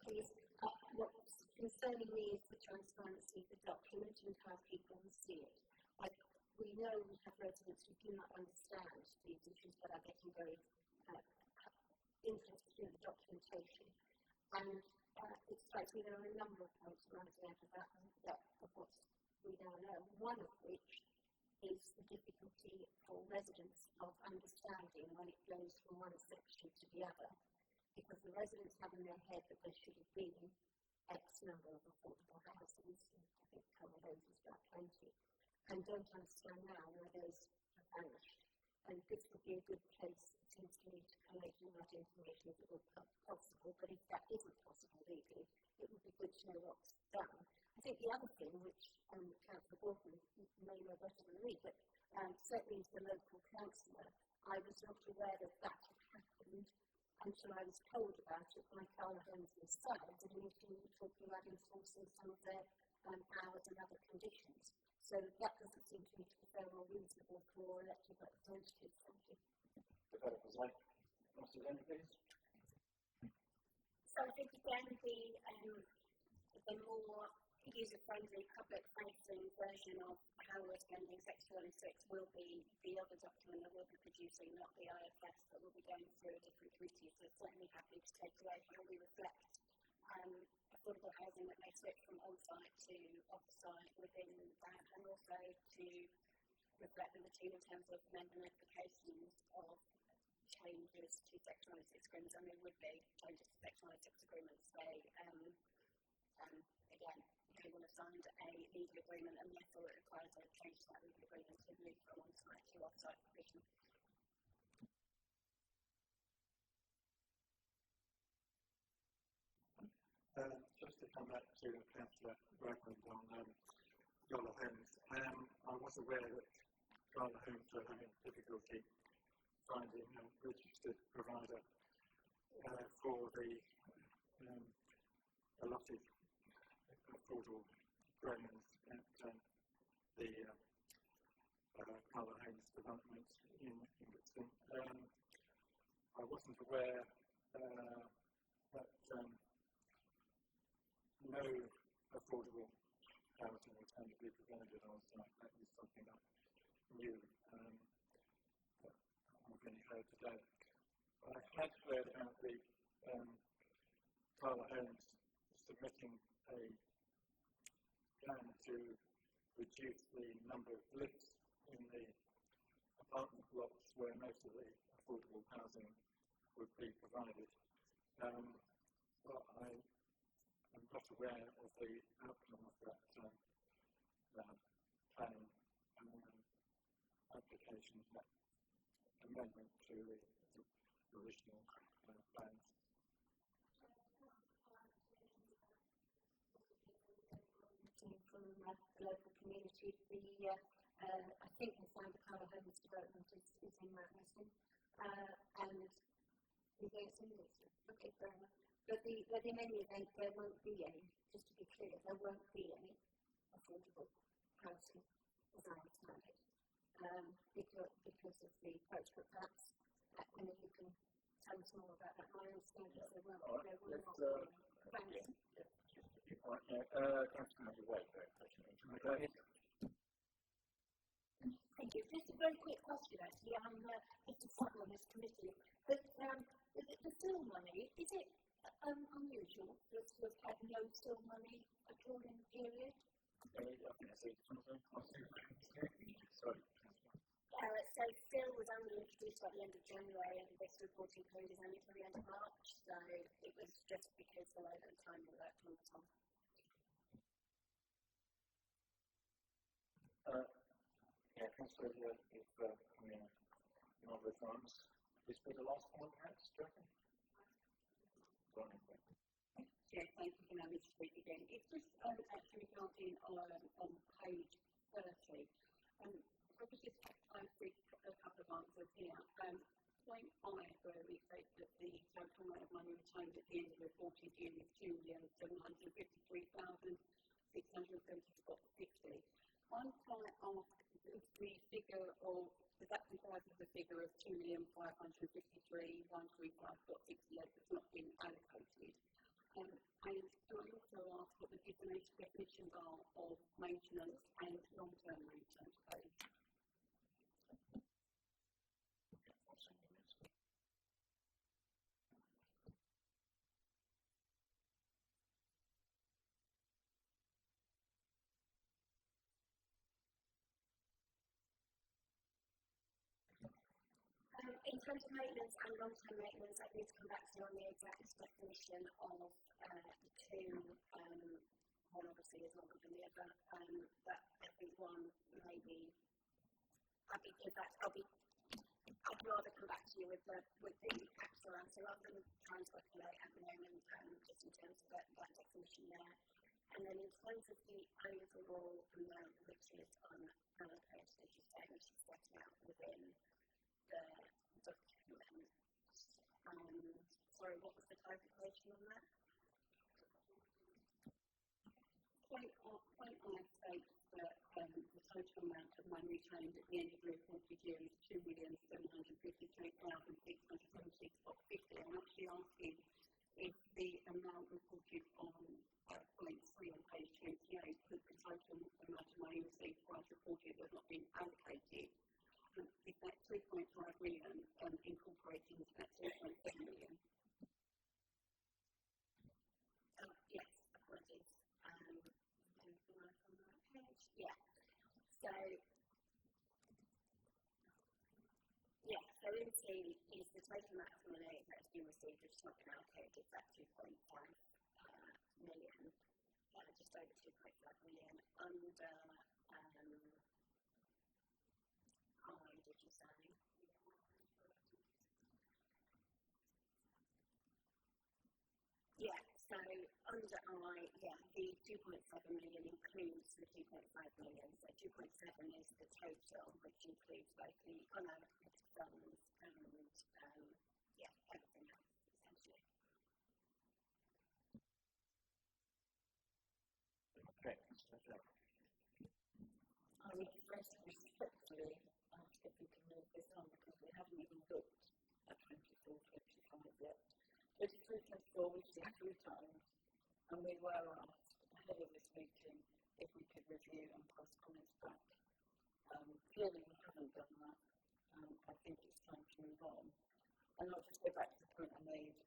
Please, what's concerning me is the transparency of the document and how people will see it. We know we have residents who do not understand these issues but are getting very interested in the documentation. And it strikes me there are a number of points arising out of that of what we now know, one of which is the difficulty for residents of understanding when it goes from one section to the other, because the residents have in their head that there should have been X number of affordable houses, I think Cover Homes is about 20, and don't understand now where those have vanished. And this would be a good place, it seems to me, to collate all that information if it were possible, but if that isn't possible legally, it would be good to know what's done. I think the other thing, which Councillor Gordon may know better than me, but certainly as the local councillor, I was not aware that that had happened until I was told about it by Carla Holmes themselves at a meeting talking about enforcing some of their hours and other conditions. So that doesn't seem to me to be fair or reasonable for elected representatives. Thank you. Developers, like, Mr. Lennon, please. So I think again the more user-friendly, public-facing version of how we're spending Section 106 will be the other document that we'll be producing, not the IFS that will be going through a different committee. So certainly happy to take away how we reflect affordable housing that may switch from on-site to off-site within that, and also to reflect the team in terms of member notifications of changes to Section 106 agreements, and there would be changes to Section 106 agreements. So again, people have signed a legal agreement and therefore it requires a change to that legal agreement to move from on-site to off-site provision. Just to come back to Councillor Bradford on Carla Holmes, I was aware that Carla Holmes were having difficulty finding a registered provider for the allotted affordable dwellings at the Carla Holmes development in Brixton. I wasn't aware that no affordable housing was going to be provided on site. That is something I knew, that I've only heard today. I had heard about the Carla Holmes submitting a plan to reduce the number of lifts in the apartment blocks where most of the affordable housing would be provided. But I am not aware of the outcome of that planning application, that amendment to the original plans. From the local community, I think the sound of Carla Holmes development is in Mount Weston, and we don't see this. Okay, fair enough. But in any event, there won't be any, just to be clear, there won't be any affordable housing as I understand it, because of the approach. But perhaps, and you can tell us more about that. My understanding is there won't be any. Thank you. Just a very quick question, actually. I'm just a sub on this committee. But the still money, is it unusual for us to have had no still money at all in the period? I think I see something. Gareth. was only introduced at the end of January, and this reporting period is only till the end of March, so it was just because the way that the time we worked on the top. Yeah, Councillor, you've come in a number of times. This was the last one, perhaps, do you reckon? Yeah, thank you for allowing me to speak again. It's just actually regarding on page 30. If I could just read a couple of answers here. Point 5, where we say that the total amount of money retained at the end of the reporting year is £2,753,670.50. I'm trying to ask the figure of, does that comprise of the figure of 2,553,135.68 that's not been allocated? And I also ask what the definitions are of maintenance and long-term maintenance, please. In terms of maintenance and long-term maintenance, I need to come back to you on the exact definition of the two. One obviously is longer than the other, but I think one maybe I'd rather come back to you with the actual answer rather than trying to calculate at the moment, just in terms of that definition there. And then in terms of the overall amount which is unallocated, as you say, which is set out within the document. Sorry, what was the clarification on that? Point I states that the total amount of money retained at the end of the reported year is £2,753,676.50. I'm actually asking if the amount reported on point 3 on page 28, that the total amount of money received price reported has not been allocated. Is that 3.5 million incorporating into that 3.7 million? Yes, apologies. Anything else on that page? Yeah. So in C is the total amount of money that has been received, which has not been allocated, is that 2.5 million, just over 2.5 million. Under I, did you say? Yeah, so under I, the 2.7 million includes the 2.5 million. So 2.7 is the total, which includes both the unallocated funds and everything else, essentially. Okay, I would very respectfully ask if we can move this on because we haven't even looked at 24, 25 yet. 23, 24, we've seen 3 times, and we were asked ahead of this meeting if we could review and pass comments back. Clearly, we haven't done that. I think it's time to move on. And I'll just go back to the point I made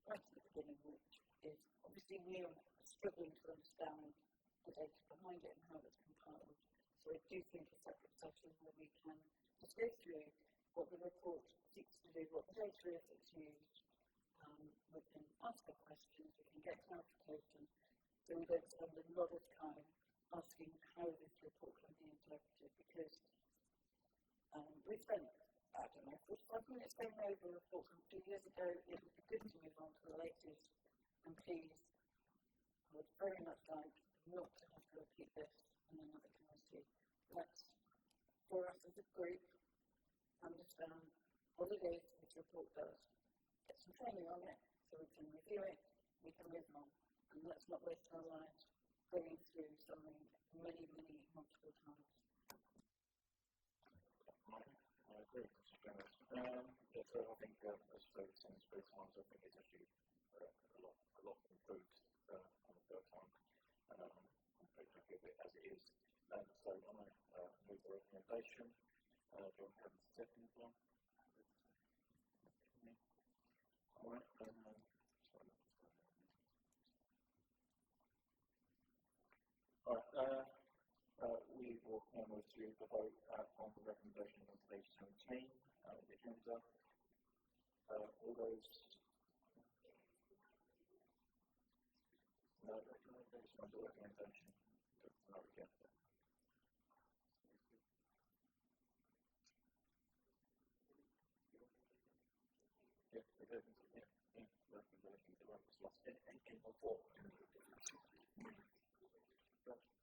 right at the beginning, which is obviously we're struggling to understand the data behind it and how it's compiled. So I do think a separate session where we can just go through what the report seeks to do, what the data is that's used. We can ask our questions, we can get clarification, so we don't spend a lot of time asking how this report can be interpreted, because we spent, I don't know, 45 minutes going over a report from 2 years ago. It would be good to move on to the latest, and please, I would very much like not to have to repeat this in another committee. Let's, for us as a group, understand what it is this report does. Get some training on it so we can review it, we can move on, and let's not waste our lives going through something multiple times. I agree with Mr. Jones. So I think, as David said, both times, I think it's actually a lot improved on the third time. I'm pretty happy with it as it is. So I move the recommendation. Do you want to have the second one? All right. We will now move to the vote on the recommendation on page 17.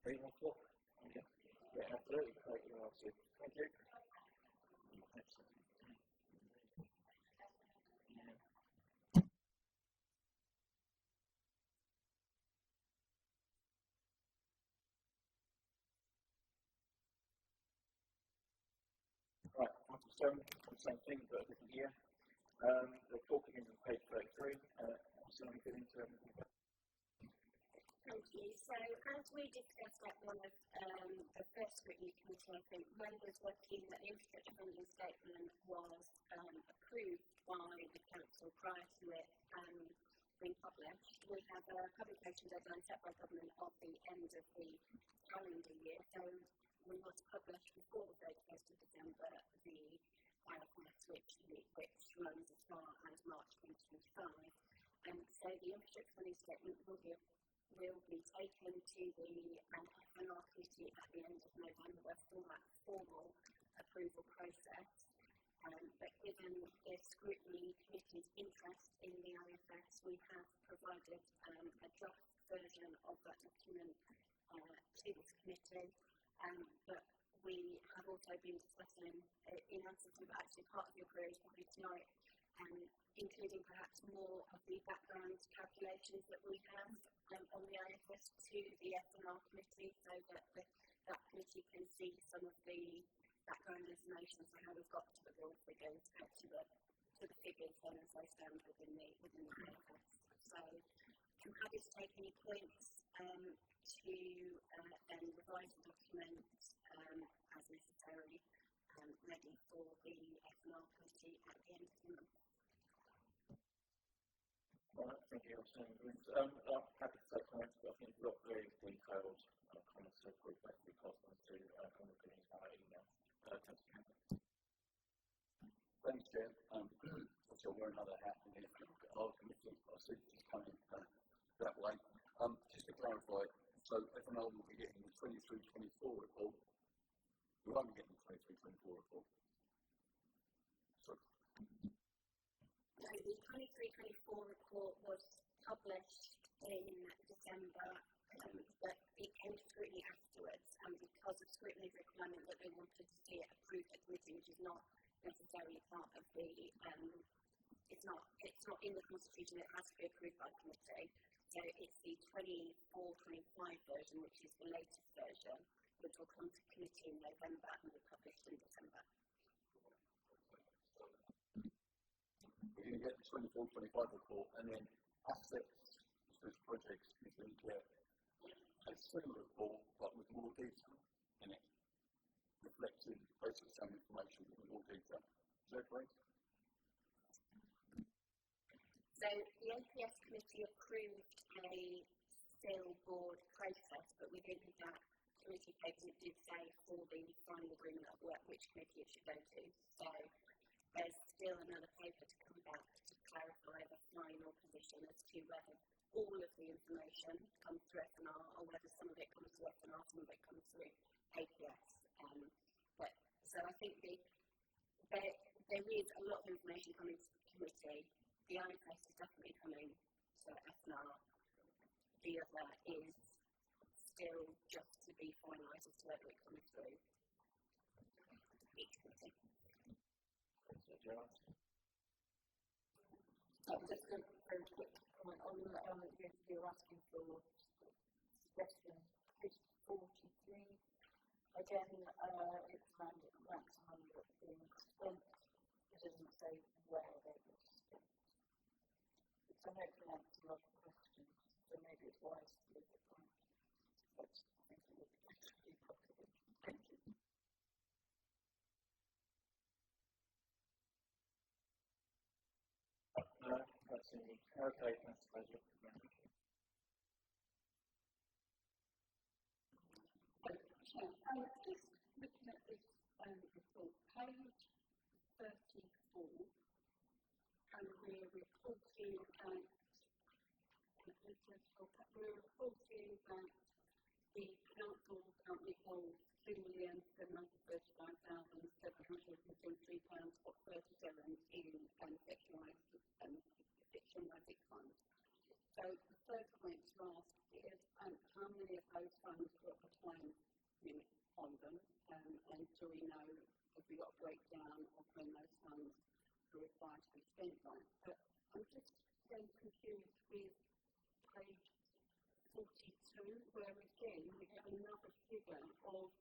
Anyone for? Yeah, absolutely. Thank you. Thank you. Right, on to the same thing, but a different year. The talking in page 33, so we get into everything. Thank you. So, as we discussed at one of the first scrutiny committee, I think members were keen that the infrastructure funding statement was approved by the council prior to it being published. We have a publication deadline set by government of the end of the calendar year, so we must publish before the 31st of December the IFS, which runs as far as March 2025. And so the infrastructure funding statement will be taken to the FNR committee at the end of November for that formal approval process. But given the scrutiny committee's interest in the IFS, we have provided a draft version of that document to this committee. But we have also been discussing, in answer to actually part of your queries probably tonight, including perhaps more of the background calculations that we have on the IFS to the FNR committee, so that that committee can see some of the background information for how we've got to the raw figures, to the figures then as they stand within the IFS. So I'm happy to take any points to then revise the document as necessary, ready for the FNR committee at the end of the month. Right, thank you. I'm happy to take comments, but I think we've got very detailed comments to approve that because I'm to comment opinions by email. Thanks, Chair. So we're another hat in here. Our committee, I see it's coming that way. Just to clarify, so FNL will be getting the 23-24 report. We won't be getting the 23-24 report. Sorry. So the 23-24 report was published in December, but it came to scrutiny afterwards, and because of scrutiny's requirement that they wanted to see it approved at committee, which is not necessarily part of the, it's not in the constitution, it has to be approved by committee. So it's the 24-25 version, which is the latest version, which will come to committee in November and be published in December. We're going to get the 24-25 report, and then assets, those projects, is going to get a similar report, but with more detail in it, reflecting basically some information with more detail. Is that correct? So the NPS committee approved a sale board process, but within that committee paper it did say for the final agreement of work which committee it should go to. So there's still another paper to come back to clarify the final position as to whether all of the information comes through FNR or whether some of it comes through FNR, some of it comes through APS. So I think there is a lot of information coming to the committee. The IFS is definitely coming to FNR. The other is still just to be finalised as to whether it comes through each committee. Just a very quick comment on you're asking for suggestion. Page 43. Again, it's around the maximum that's being spent. It doesn't say where they're being spent. So I know it can answer a lot of questions, so maybe it's wise to look at that. But I think it would be good to be possible. Thank you. That's it. Okay, that's a pleasure. Just looking at this report, page 34, and we're reporting that the council currently holds £2,735,723.37 in sectionalised breakdown of when those funds are required to be spent on. But I'm just then confused with page 42, where again we have another figure of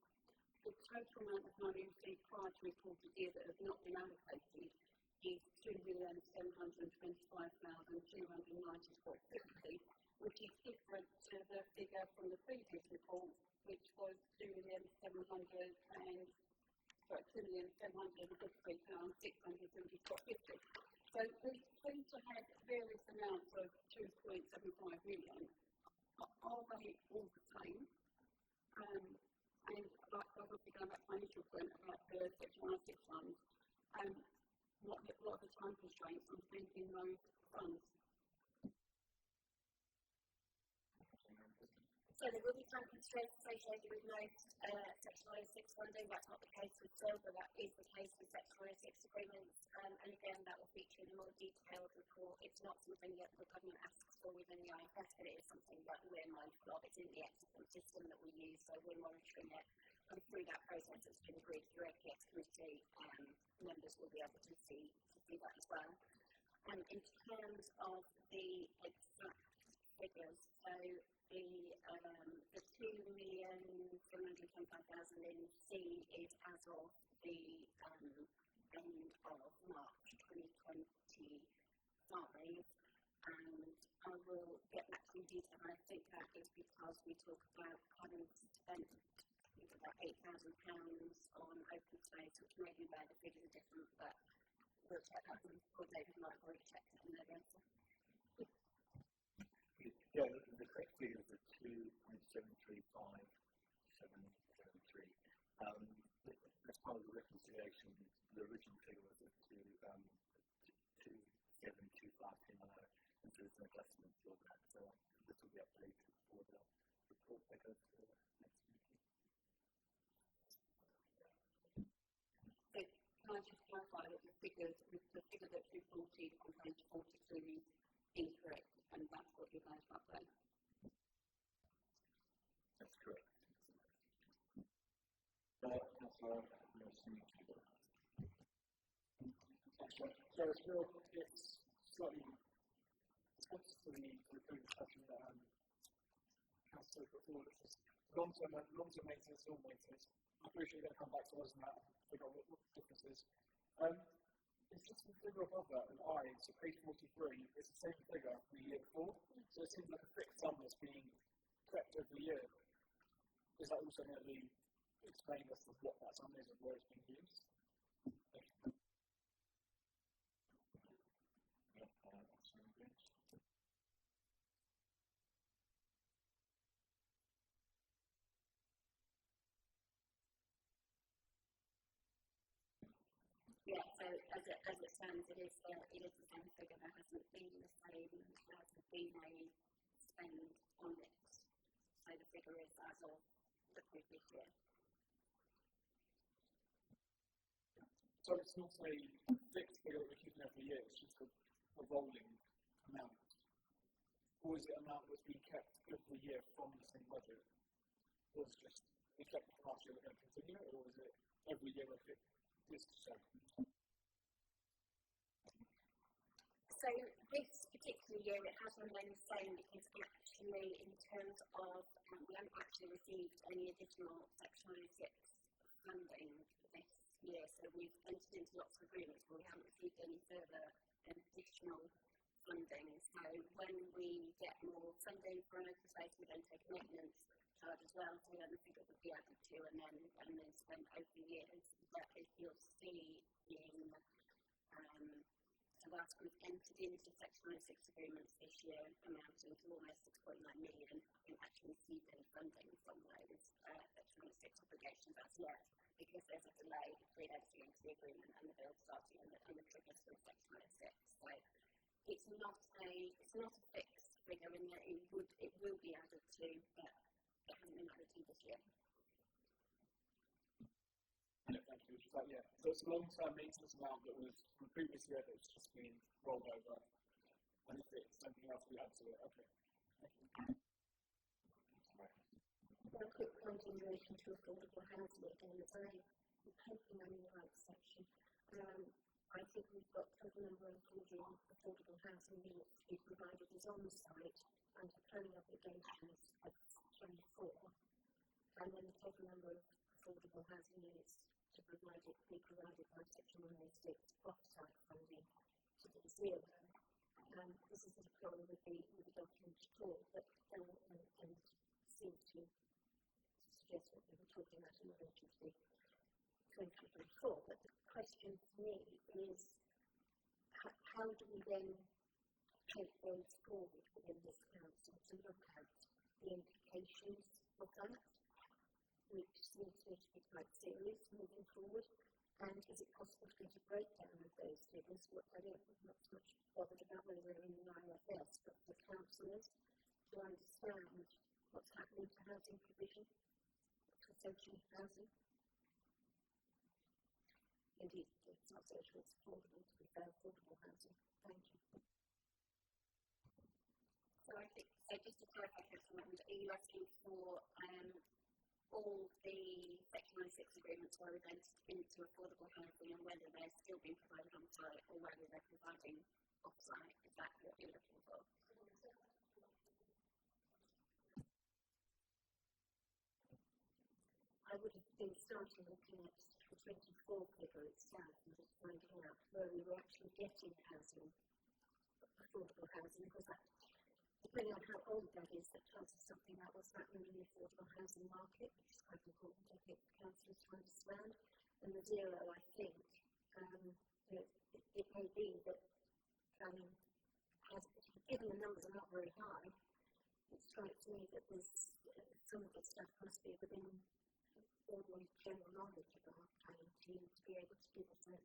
the total amount of money received prior to reported year that has not been allocated is 2,725,294.50, which is different to the figure from the previous report, which was 2,753,674.50. So we seem to have various amounts of 2.75 million. Are they all the same? And like obviously going back to my initial point about the Section 106 funds, what are the time constraints on spending those funds? So there will be time constraints associated with most Section 106 funding. That's not the case with silver, that is the case with Section 106 agreements. And again, that will feature in a more detailed report. It's not something that the government asks for within the IFS, but it is something that we're mindful of. It's in the excellent system that we use, so we're monitoring it. And through that process, it's been agreed through APX committee, members will be able to see that as well. In terms of the exact figures, so the 2,725,000 in C is as of the end of March 2025, and I will get back to you detail. I think that is because we talk about having spent about £8,000 on open space, which may be where the figures are different, but we'll check that before David might have already checked it in their answer. Yeah, the correct figures are 2.735773. As part of the reconciliation, the original figure was at 2.7259, and so there's an adjustment for that. So this will be updated for the report that goes to the next meeting. So can I just clarify that the figure that you quoted on page 42 is incorrect, and that's what you're going to update? That's correct. So it's slightly response to the previous discussion that Councillor put forward, which is long-term maintenance, all maintenance. I appreciate you're going to come back to us on that and figure out what the difference is. It's just a figure above that, an I, so page 43, it's the same figure from the year before. So it seems like a fixed sum that's being kept every year. Is that also going to be explained as to what that sum is and where it's being used? Yeah, so as it stands, it is the same figure. There hasn't been a spend on it. So the figure is as of the previous year. So it's not a fixed figure that we're keeping every year, it's just a rolling amount. Or is it an amount that's being kept every year from the same budget? Or is it just we kept it last year, we're going to continue it, or is it every year we're fixed? So this particular year it has remained the same because actually in terms of we haven't actually received any additional Section 106 funding this year, so we've entered into lots of agreements but we haven't received any further additional funding. So when we get more funding for an open space, we then take a maintenance charge as well, so then the figure would be added to and then spent over the years. But if you'll see in so whilst we've entered into Section 106 agreements this year amounting to almost 6.9 million, we haven't actually received any funding from those Section 106 obligations as yet because there's a delay between entering into the agreement and the bill starting and the triggers for Section 106. So it's not a fixed figure in that it will be added to, but it hasn't been added to this year. Yeah, thank you. So it's a long-term maintenance amount that was from the previous year that's just been rolled over. And if it's something else, we add to it. Okay. Thank you. One quick point in relation to affordable housing again. I'm hoping I'm in the right section. total number of affordable housing units to be provided is on the site under planning obligations of 24, and then the total number of affordable housing units to be provided by Section 106 off-site funding to be zero. This is a problem with the document at all, but and seem to suggest what we were talking about in relation to 2024. But the question for me is, how do we then take those forward within this council to look at the implications of that, which seems to me to be quite serious moving forward? And is it possible to get a breakdown of those figures? I don't think not so much bothered about whether they're in the IFS, but for councillors to understand what's happening to housing provision, to social housing. Indeed, it's not social, it's affordable, to be fair, affordable housing. Thank you. So I think, so just to clarify, Councillor Maitland, are you asking for all the Section 96 agreements where we've entered into affordable housing and whether they're still being provided on site or whether they're providing off site? Is that what you're looking for? I would have been starting looking at the 24 figure itself and just finding out where we were actually getting housing, affordable housing, because that, depending on how old that is, that tells us something about what's happening in the affordable housing market, which is quite important, I think, for councillors to understand. And the zero, I think, it may be that planning has, given the numbers are not very high, it strikes me that there's some of the stuff must be within ordinary general knowledge of our planning team to be able to give us some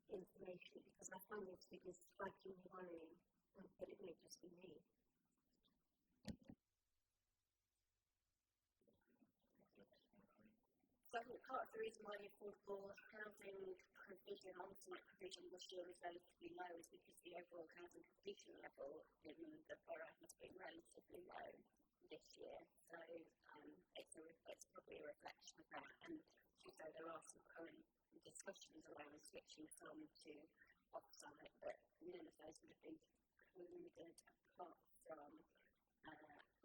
information, because I find these figures strikingly worrying, but it may just be me. So I think part of the reason why the affordable housing provision, on-site provision this year is relatively low is because the overall housing completion level in the borough has been relatively low this year. So it's probably a reflection of that. And so there are some current discussions around switching some to off-site, but none of those would have been concluded apart from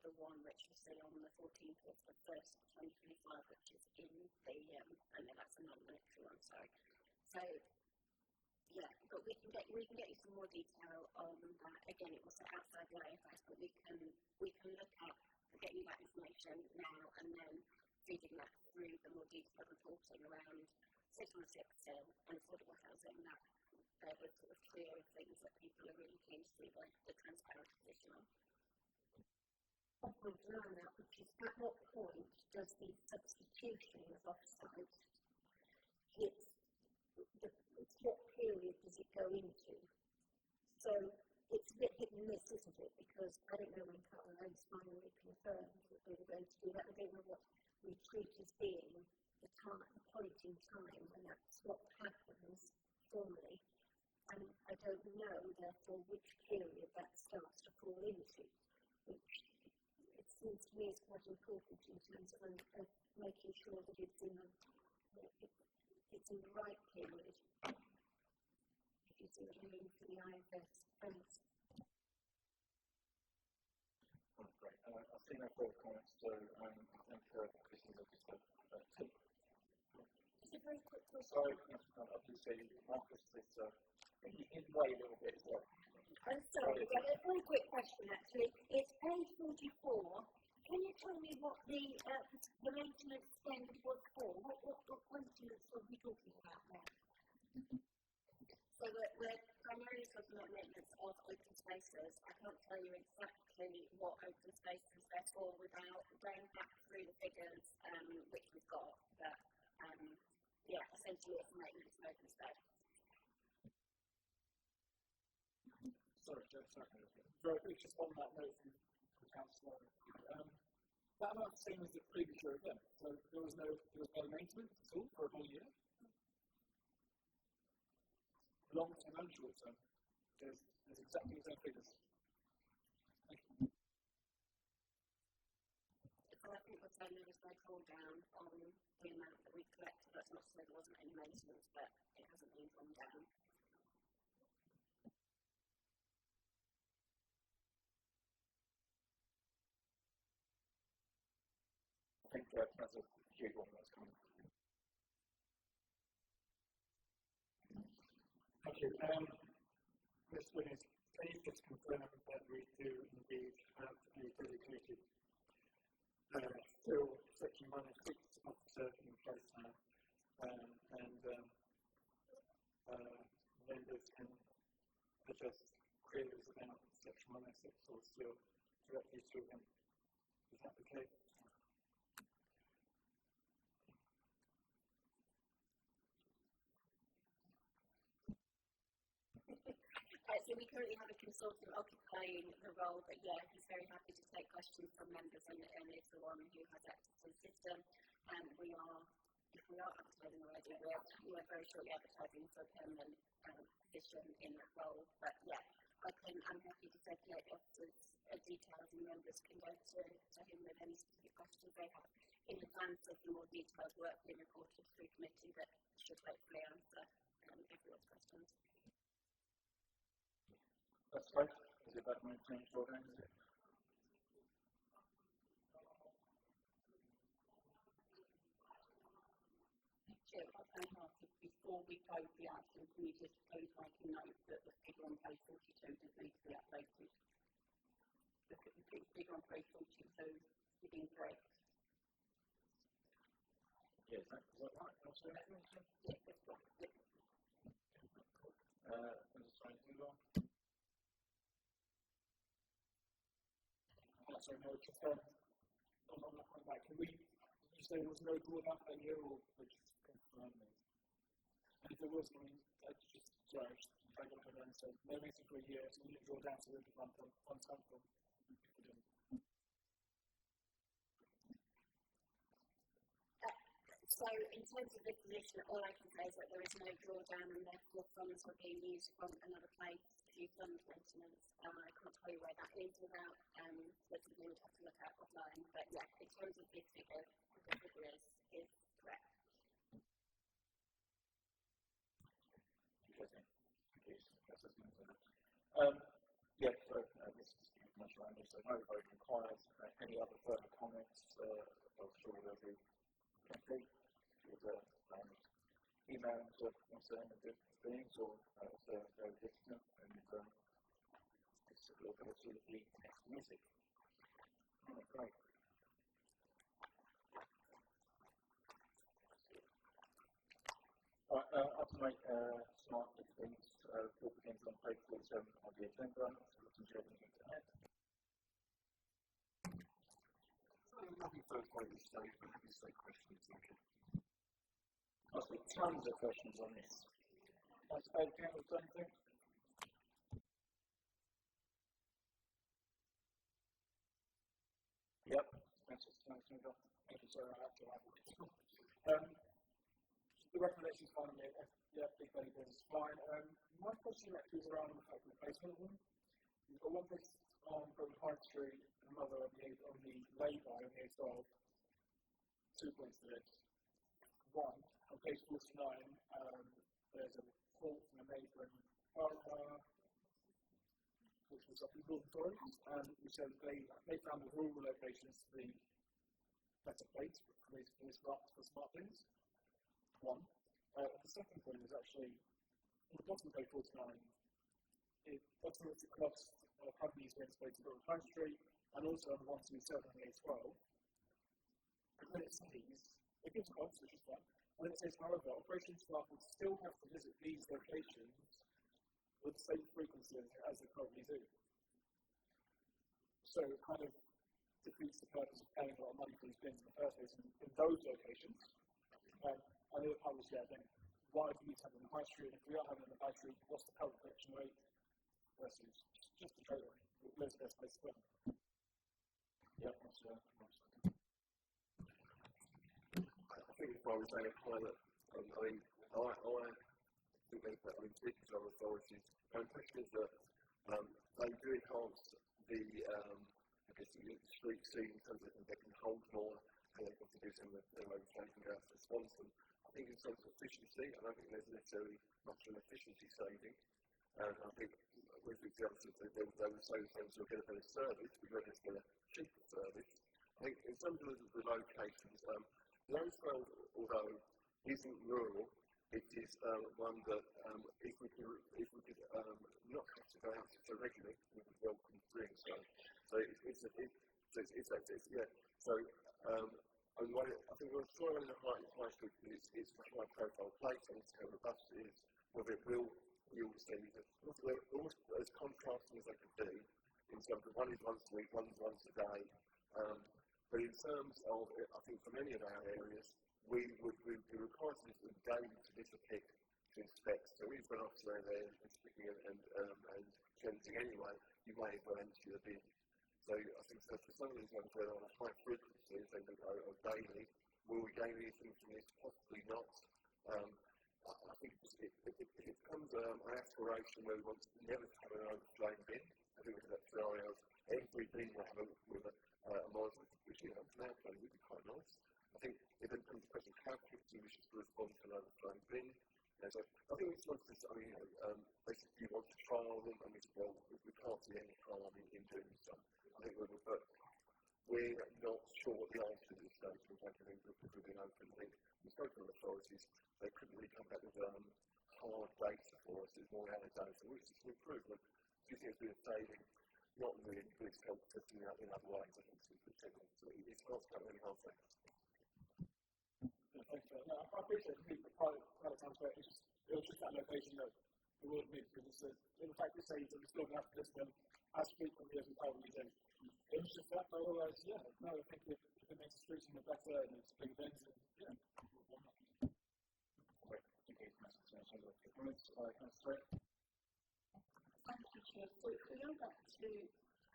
the one which we see on the 14th of the 1st of 2025, which is in the, and that's a non-military one, sorry. So, yeah, but we can get you some more detail on that. Again, it was outside the IFS, but we can look at get you that information now and then feeding that through the more detailed reporting around signal still and affordable housing. That they're the sort of clear things that people are really keen to see the transparent position on. One point around that, which is at what point does the substitution of off-site what period does it go into? So it's a bit hit and miss, isn't it? Because I don't know when Carl Rose finally confirmed that they were going to do that. I don't know what we treat as being the point in time when that swap happens formally. And I don't know, therefore, which period that starts to fall into, which it seems to me is quite important in terms of making sure that it's in the right period. If you see what I mean for the IFS. Thanks. Oh, great. I've seen no further comments, so I think this is just a tip. Just a very quick question. Sorry, I can see Marcus is in the way a little bit as well. I'm sorry, a very quick question actually. It's page 44. Can you tell me what the maintenance spend was for? What maintenance were we talking about there? So we're primarily talking about maintenance of open spaces. I can't tell you exactly what open spaces they're for without going back through the figures which we've got, but yeah, essentially it's maintenance of open space. Sorry, very just on that note from the councillor. That amount the same as the previous year again. So there was no maintenance at all for a whole year. Long term and short term. There's exactly the same figures. Thank you. So I think we're saying there was no call down on the amount that we collected. That's not to say there wasn't any maintenance, but it hasn't been gone down. Thank you. Ms. Williams, can you just confirm that we do indeed have a dedicated still Section 106 officer in place now, and members can address queries about Section 106 or still directly to him? Is that the case? So we currently have a consultant occupying the role, but yeah, he's very happy to take questions from members and is the one who has access to the system. And if we are advertising already, we're very shortly advertising for a permanent position in that role. But yeah, I'm happy to circulate the officers' details and members can go to him with any specific questions they have in advance of the more detailed work being reported through committee that should hopefully answer everyone's questions. That's great. Is it about maintaining short hands? Sure, what I ask is before we close the action, can you just please make a note that the figure on page 42 does need to be updated? The figure on page 42 is incorrect. Yes, is that right? That's right. Yes, that's right. Let's try and move on. Sorry, no, just on that point back, did you say there was no drawdown for a year, or just confirm this? And if there was, I mean, just got my head and said, no meeting for a year, so we didn't draw down, so we didn't run from some from. So in terms of the position, all I can say is that there is no drawdown and therefore funds are being used from another place to fund maintenance. I can't tell you where that is without something we would have to look at offline. But yeah, in terms of this figure, the figure is correct. Interesting. Yes, so this is much around this, so no vote required. Any other further comments? I'm sure there'll be plenty. Email to concern the things or very distant and it's a little bit absolutely optimistic. Great. Right, up to make smart things, four begins on page 47 of the agenda. Looking to anything to add. Nothing further point this stage, but happy to take questions. Thank you. Must be tons of questions on this. That's okay with something? Yep. Thank you, sir. The recommendations fine, yeah, big belly is fine. My question actually is around the replacement one. You've got one place on High Street and another on the lay-by on the A12. 2 points to this. One, on page 49, there's a report from a neighbouring partner, which was up in Northern Forest, and which says they found the rural locations to be better placed for smart things. One. The second point is actually, on the bottom of page 49, it estimates the cost of companies being space on High Street and also on the 127 on the A12. And then it says, it gives costs, which is fine. And then it says, however, operations staff will still have to visit these locations with the same frequency as they currently do. So it kind of defeats the purpose of paying a lot of money for these bins in the first place in those locations. And the other part was, then why do we need to have them on the High Street? If we are having them on the High Street, what's the current collection rate versus just the trade rate? Where's the best place to go? Yeah, that's I think if I was saying a pilot, I think that speaking to our authorities, my impression is that they do enhance the street scene in terms of they can hold more and they can do some of their own changing out to respond to them. I think in terms of efficiency, I don't think there's necessarily much of an efficiency saving. And I think with the others, they would say in terms of get a better service, we're going to get a cheaper service. I think in terms of the locations, Rosefield, although isn't rural, it is one that if we could not have to go out so regularly, we would welcome doing so. So yeah. So I think we'll try one in the high street because it's a high profile place and it's how robust it is. Whether it will yield steady, they're almost as contrasting as they could be in terms of one is once a week, one is once a day. But in terms of, I think for many of our areas, we would be required to do a daily certificate to inspect. So we've gone off there and sticking and cleansing anyway, you may as well empty the bin. So I think for some of these ones where they're on a high frequency, as they go daily, will we gain anything from this? Possibly not. I think if it becomes an aspiration where we want to never have an overflowing bin, I think we've got that scenario of every bin will have with a monitor, which now would be quite nice. I think if it comes to the question of how quickly we should respond to an overflowing bin, so I think it's not just, basically you want to trial them, and we can't see any harm in doing so. I think we're not sure what the answer to this stage was going to be because we've been open. I think we spoke to the authorities, they couldn't really come back with hard data for us, it's more anecdotal, which is an improvement. Do you think it's been a saving? Not really, but it's helped testing out in other ways. I think it's a good signal. So it's not going really hard things. Thanks for that. No, I appreciate the private transport. It was just that location that the world needs because it's in fact it says that we still have this one as frequently as we probably do. It was just that, but otherwise, I think if it makes the streets better and it's big events, Thank you, Chair. So if we go back to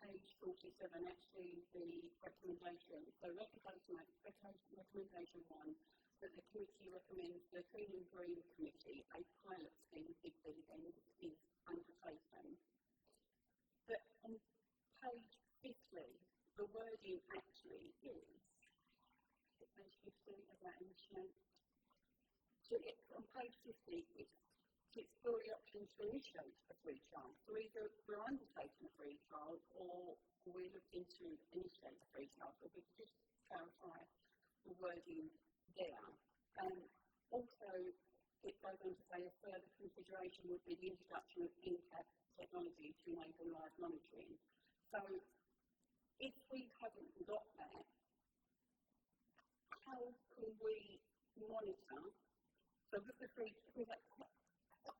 page 47, actually the recommendation, so recommendation 1, that the committee recommends the Clean and Green Committee a pilot scheme if the event is undertaken. But on page 50, the wording actually is, page 50 of that initiative. So on page 50, it's to explore the option to initiate a free trial. So either we're undertaking a free trial or we're looking to initiate a free trial. So we could just clarify the wording there. Also, it goes on to say a further consideration would be the introduction of in-cab technology to enable live monitoring. So if we haven't got that, how can we monitor? So with the free,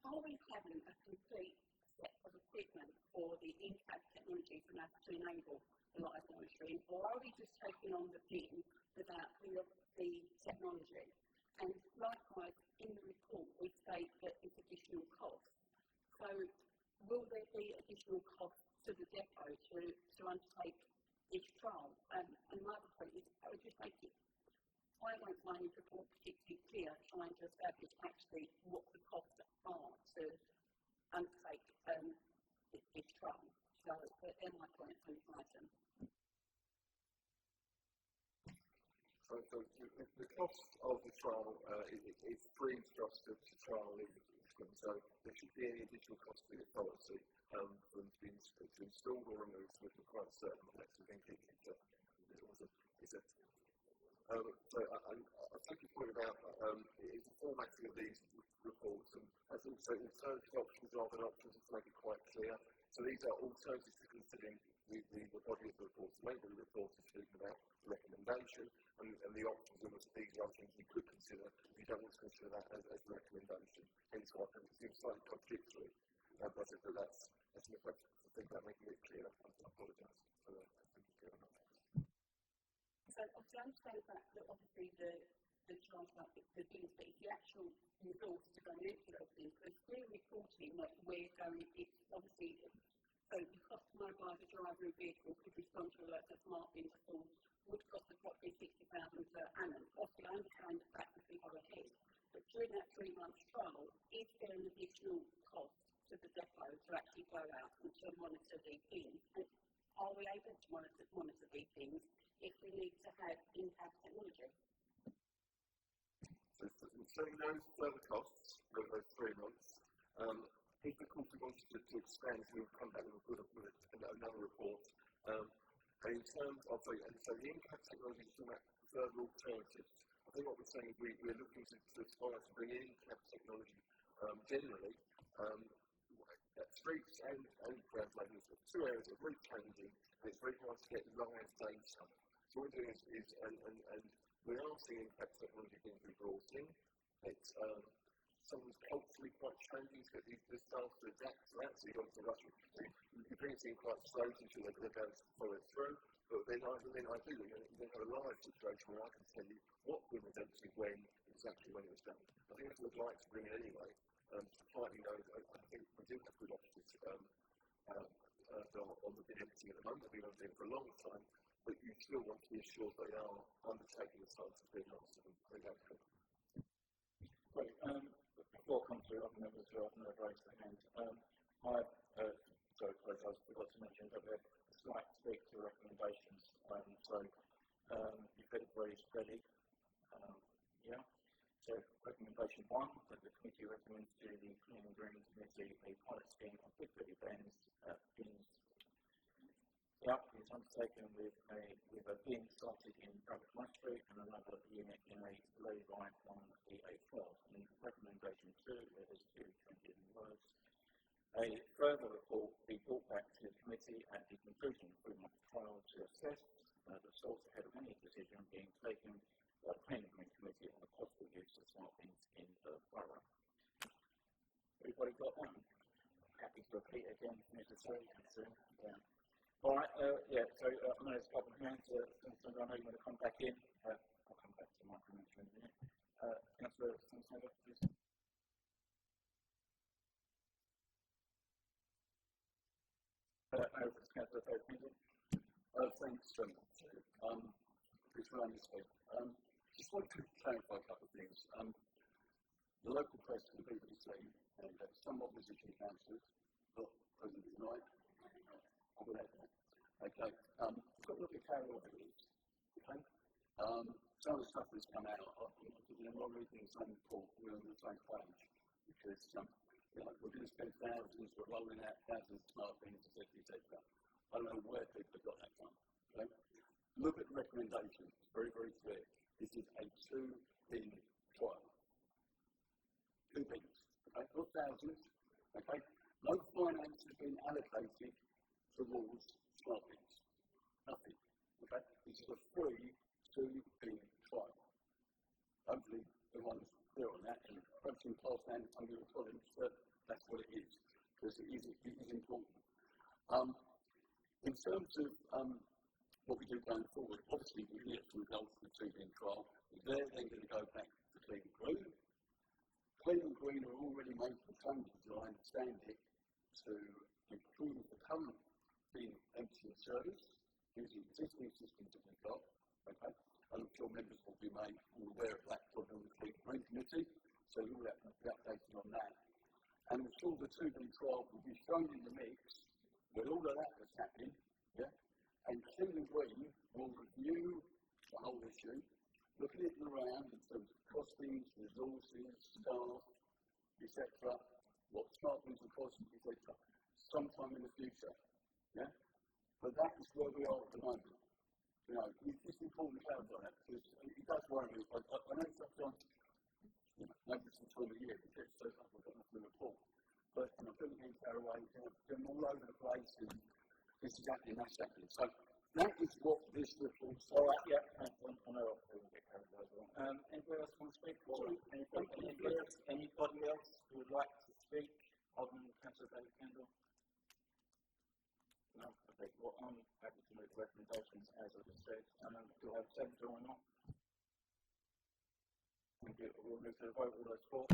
are we having a complete set of equipment for the in-cab technology for us to enable the live monitoring, or are we just taking on the bin without the technology? And likewise, in the report, we state that it's additional costs. So will there be additional costs to the depot to undertake this trial? And my other point is, I would just make it, I don't find this report particularly clear trying to establish actually what the costs are to undertake this trial. So they're my points on this item. So the cost of the trial is free to us to trial the equipment. So there should be any additional cost to the authority for them to install or remove with quite certain flexibility. So I take your point about it's the formatting of these reports, and as also alternative options rather than options to make it quite clear. So these are alternatives to considering the body of the report. So maybe the report is speaking about the recommendation, and the options are these are things you could consider if you don't want to consider that as a recommendation. Hence why I think it seems slightly contradictory. But I think that's an effect to think about making it clear. I apologise for that. So obviously I understand that obviously the charge about the things, but it's the actual resource to go into those things. Because we're reporting that we're going, it's obviously, so the cost to mobile the driver and vehicle could respond to alerts that's marked into form would cost approximately £60,000 per annum. Obviously I understand that would be go ahead. But during that 3-month trial, is there an additional cost to the depot to actually go out and to monitor these things? And are we able to monitor these things if we need to have in-cab technology? So no further costs for those 3 months. If the company wanted to expand, we would come back with another report. And in terms of the in-cab technology, is about further alternatives. I think what we're saying is we're looking to aspire to bring in capital technology generally. Streets and ground maintenance are two areas that are very challenging, and it's very hard to get live data. So what we're doing is and we are seeing capital technology being brought in. It's sometimes culturally quite challenging to get the staff to adapt to that, so you've got to rush it. You bring it in quite slowly until they're going to follow it through, but then ideally you then have a live situation where I can tell you what was attempted when, exactly when it was done. I think that's what I'd like to bring in anyway. Slightly known, I think we do have good officers on the editing at the moment. We've been doing it for a long time, but you still want to be assured they are undertaking the science of being honest and bring outcome. Great. Before I come to other members who have no raised their hand, I forgot to mention that we have a slight tweak to recommendations. You've got it very steady. Yeah. So recommendation 1, that the committee recommends to the Clean and Green Committee a pilot scheme of big bins. Is undertaken with a bin started in Rabbit High Street and another unit in a lay-by on the A12. And recommendation 2, there is 220 words. A further report be brought back to the committee at the conclusion of the 3-month trial to assess the source ahead of any decision being taken by the Clean and Green Committee on the possible use of smart bins in the borough. Everybody got that? Happy to repeat again if necessary. Yeah. All right, so I'm going to stop and hands. I know you're going to come back in. I'll come back to my comments in a minute. Councillor Stanton, please. Councillor Fairfield. Thanks so much. It's around this way. Just wanted to clarify a couple of things. The local press and the BBC and some opposition councillors, not present tonight. Okay. I've got to look at how it is. Okay. Some of the stuff that's come out, I'm not reading the same report, we're on the same page. Because we're going to spend thousands, we're rolling out thousands of smart things, etc. I don't know where people have got that from. Okay. Look at the recommendations, it's very, very clear. This is a 2-bin trial. 2 bins. Okay, not thousands. Okay. No finance has been allocated towards smart bins. Nothing. Okay. This is a free 2-bin trial. Hopefully everyone's clear on that and perhaps you can pass down some of your colleagues that that's what it is. Because it is important. In terms of what we do going forward, obviously we get some results from the 2-bin trial. They're then going to go back to Clean and Green. Clean and Green are already making changes, as I understand it, to improve the current bin emptying service using existing systems that we've got. Okay. I'm sure members will be made aware of that from the Clean and Green Committee, so you'll have to be updated on that. And I'm sure the 2-bin trial will be thrown in the mix when all of that was happening, yeah? And Clean and Green will review the whole issue, looking at it around in terms of costings, resources, staff, etc., what smart bins will cost, etc., sometime in the future, yeah? But that is where we are at the moment. It's important to clarify that because it does worry me. I know sometimes, maybe it's the time of year, it gets so up, I've got nothing to report. But people getting carried away, they're all over the place, and this is happening, that's happening. So that is what this report says. All right, yeah, I know people get carried away. Anybody else want to speak? Anybody else who would like to speak other than Councillor David Kendall? No, okay. Well, I'm happy to make recommendations, as I just said. Do I have 7 or not? We'll move to the vote. All those for?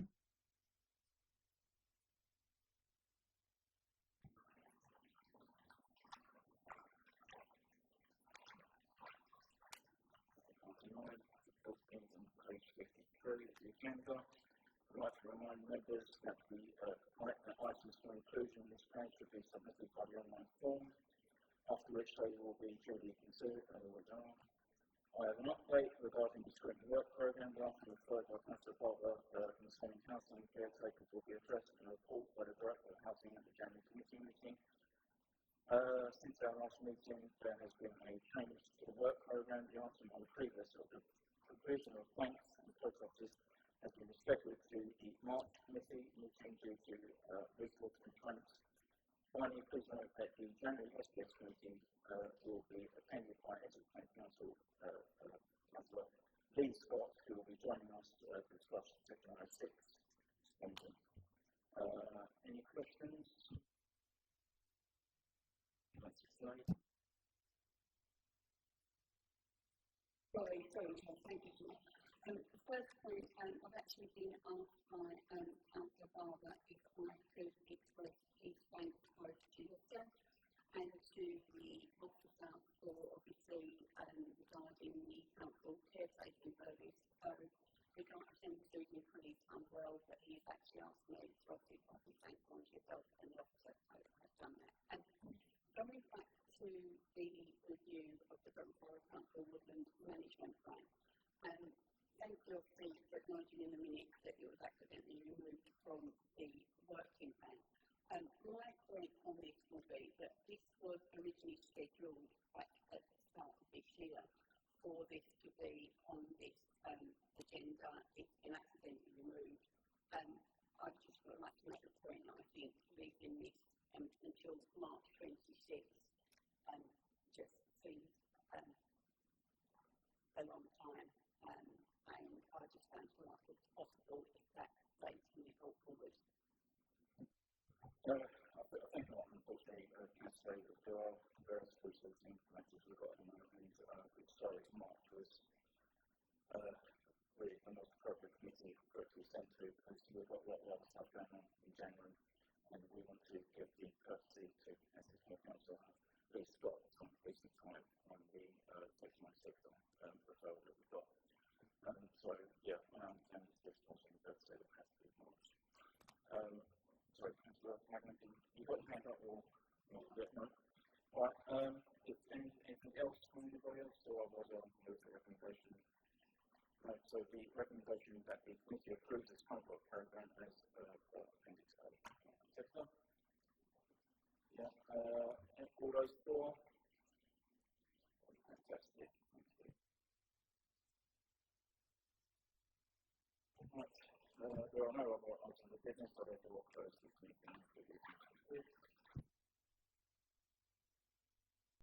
Page 53 of the agenda. I'd like to remind members that the items for inclusion in this page should be submitted by the online form, after which they will be duly considered and always are. I have an update regarding the Scrutiny work programme. The item referred by Councillor Barber concerning housing caretakers will be addressed in a report by the Director of Housing at the January Committee meeting. Since our last meeting, there has been a change to the work programme. The item on the previous provision of banks and post offices has been rescheduled to the March committee meeting due to resource constraints. Finally, please note that the January SPS committee will be attended by Essex County Council Councillor Lee Scott, who will be joining us to discuss Section 106 spending. Any questions? Next slide. Sorry, John, thank you. The first point, I've actually been asked by Councillor Barber if I could express his thanks both to yourself and to the officer for obviously regarding the council caretaking service. So regarding Susan Creed unwell, but he's actually asked me to obviously thank one to yourself and the officer, so I've done that. And going back to the review of the Brentford Council Woodland Management Plan, thank you for acknowledging in a minute that it was accidentally removed from the working plan. My point on this will be that this was originally scheduled back at the start of this year for this to be on this agenda. It's been accidentally removed. I just would like to make a point that I think leaving this until March 26th just seems a long time. And I just don't feel like it's possible if that date can be brought forward. I think what unfortunately can say that there are various resourcing matters we've got at the moment, and which started March was really the most appropriate committee for it to be sent to, because we've got a lot of other stuff going on in January, and we want to give the courtesy to Essex County Council Lee Scott some recent time on the Section 96 referral that we've got. So, yeah, I understand it's just also the birthday that has to be March. Sorry, Councillor Magnet, you got your hand up or not yet? No? Alright, is anything else from anybody else, or was I with the recommendation? Right, so the recommendation that the committee approves this conduct program as Appendix A. Sector? Yeah, all those for? Fantastic, thank you. Right, there are no other items of business, so therefore we'll close this meeting.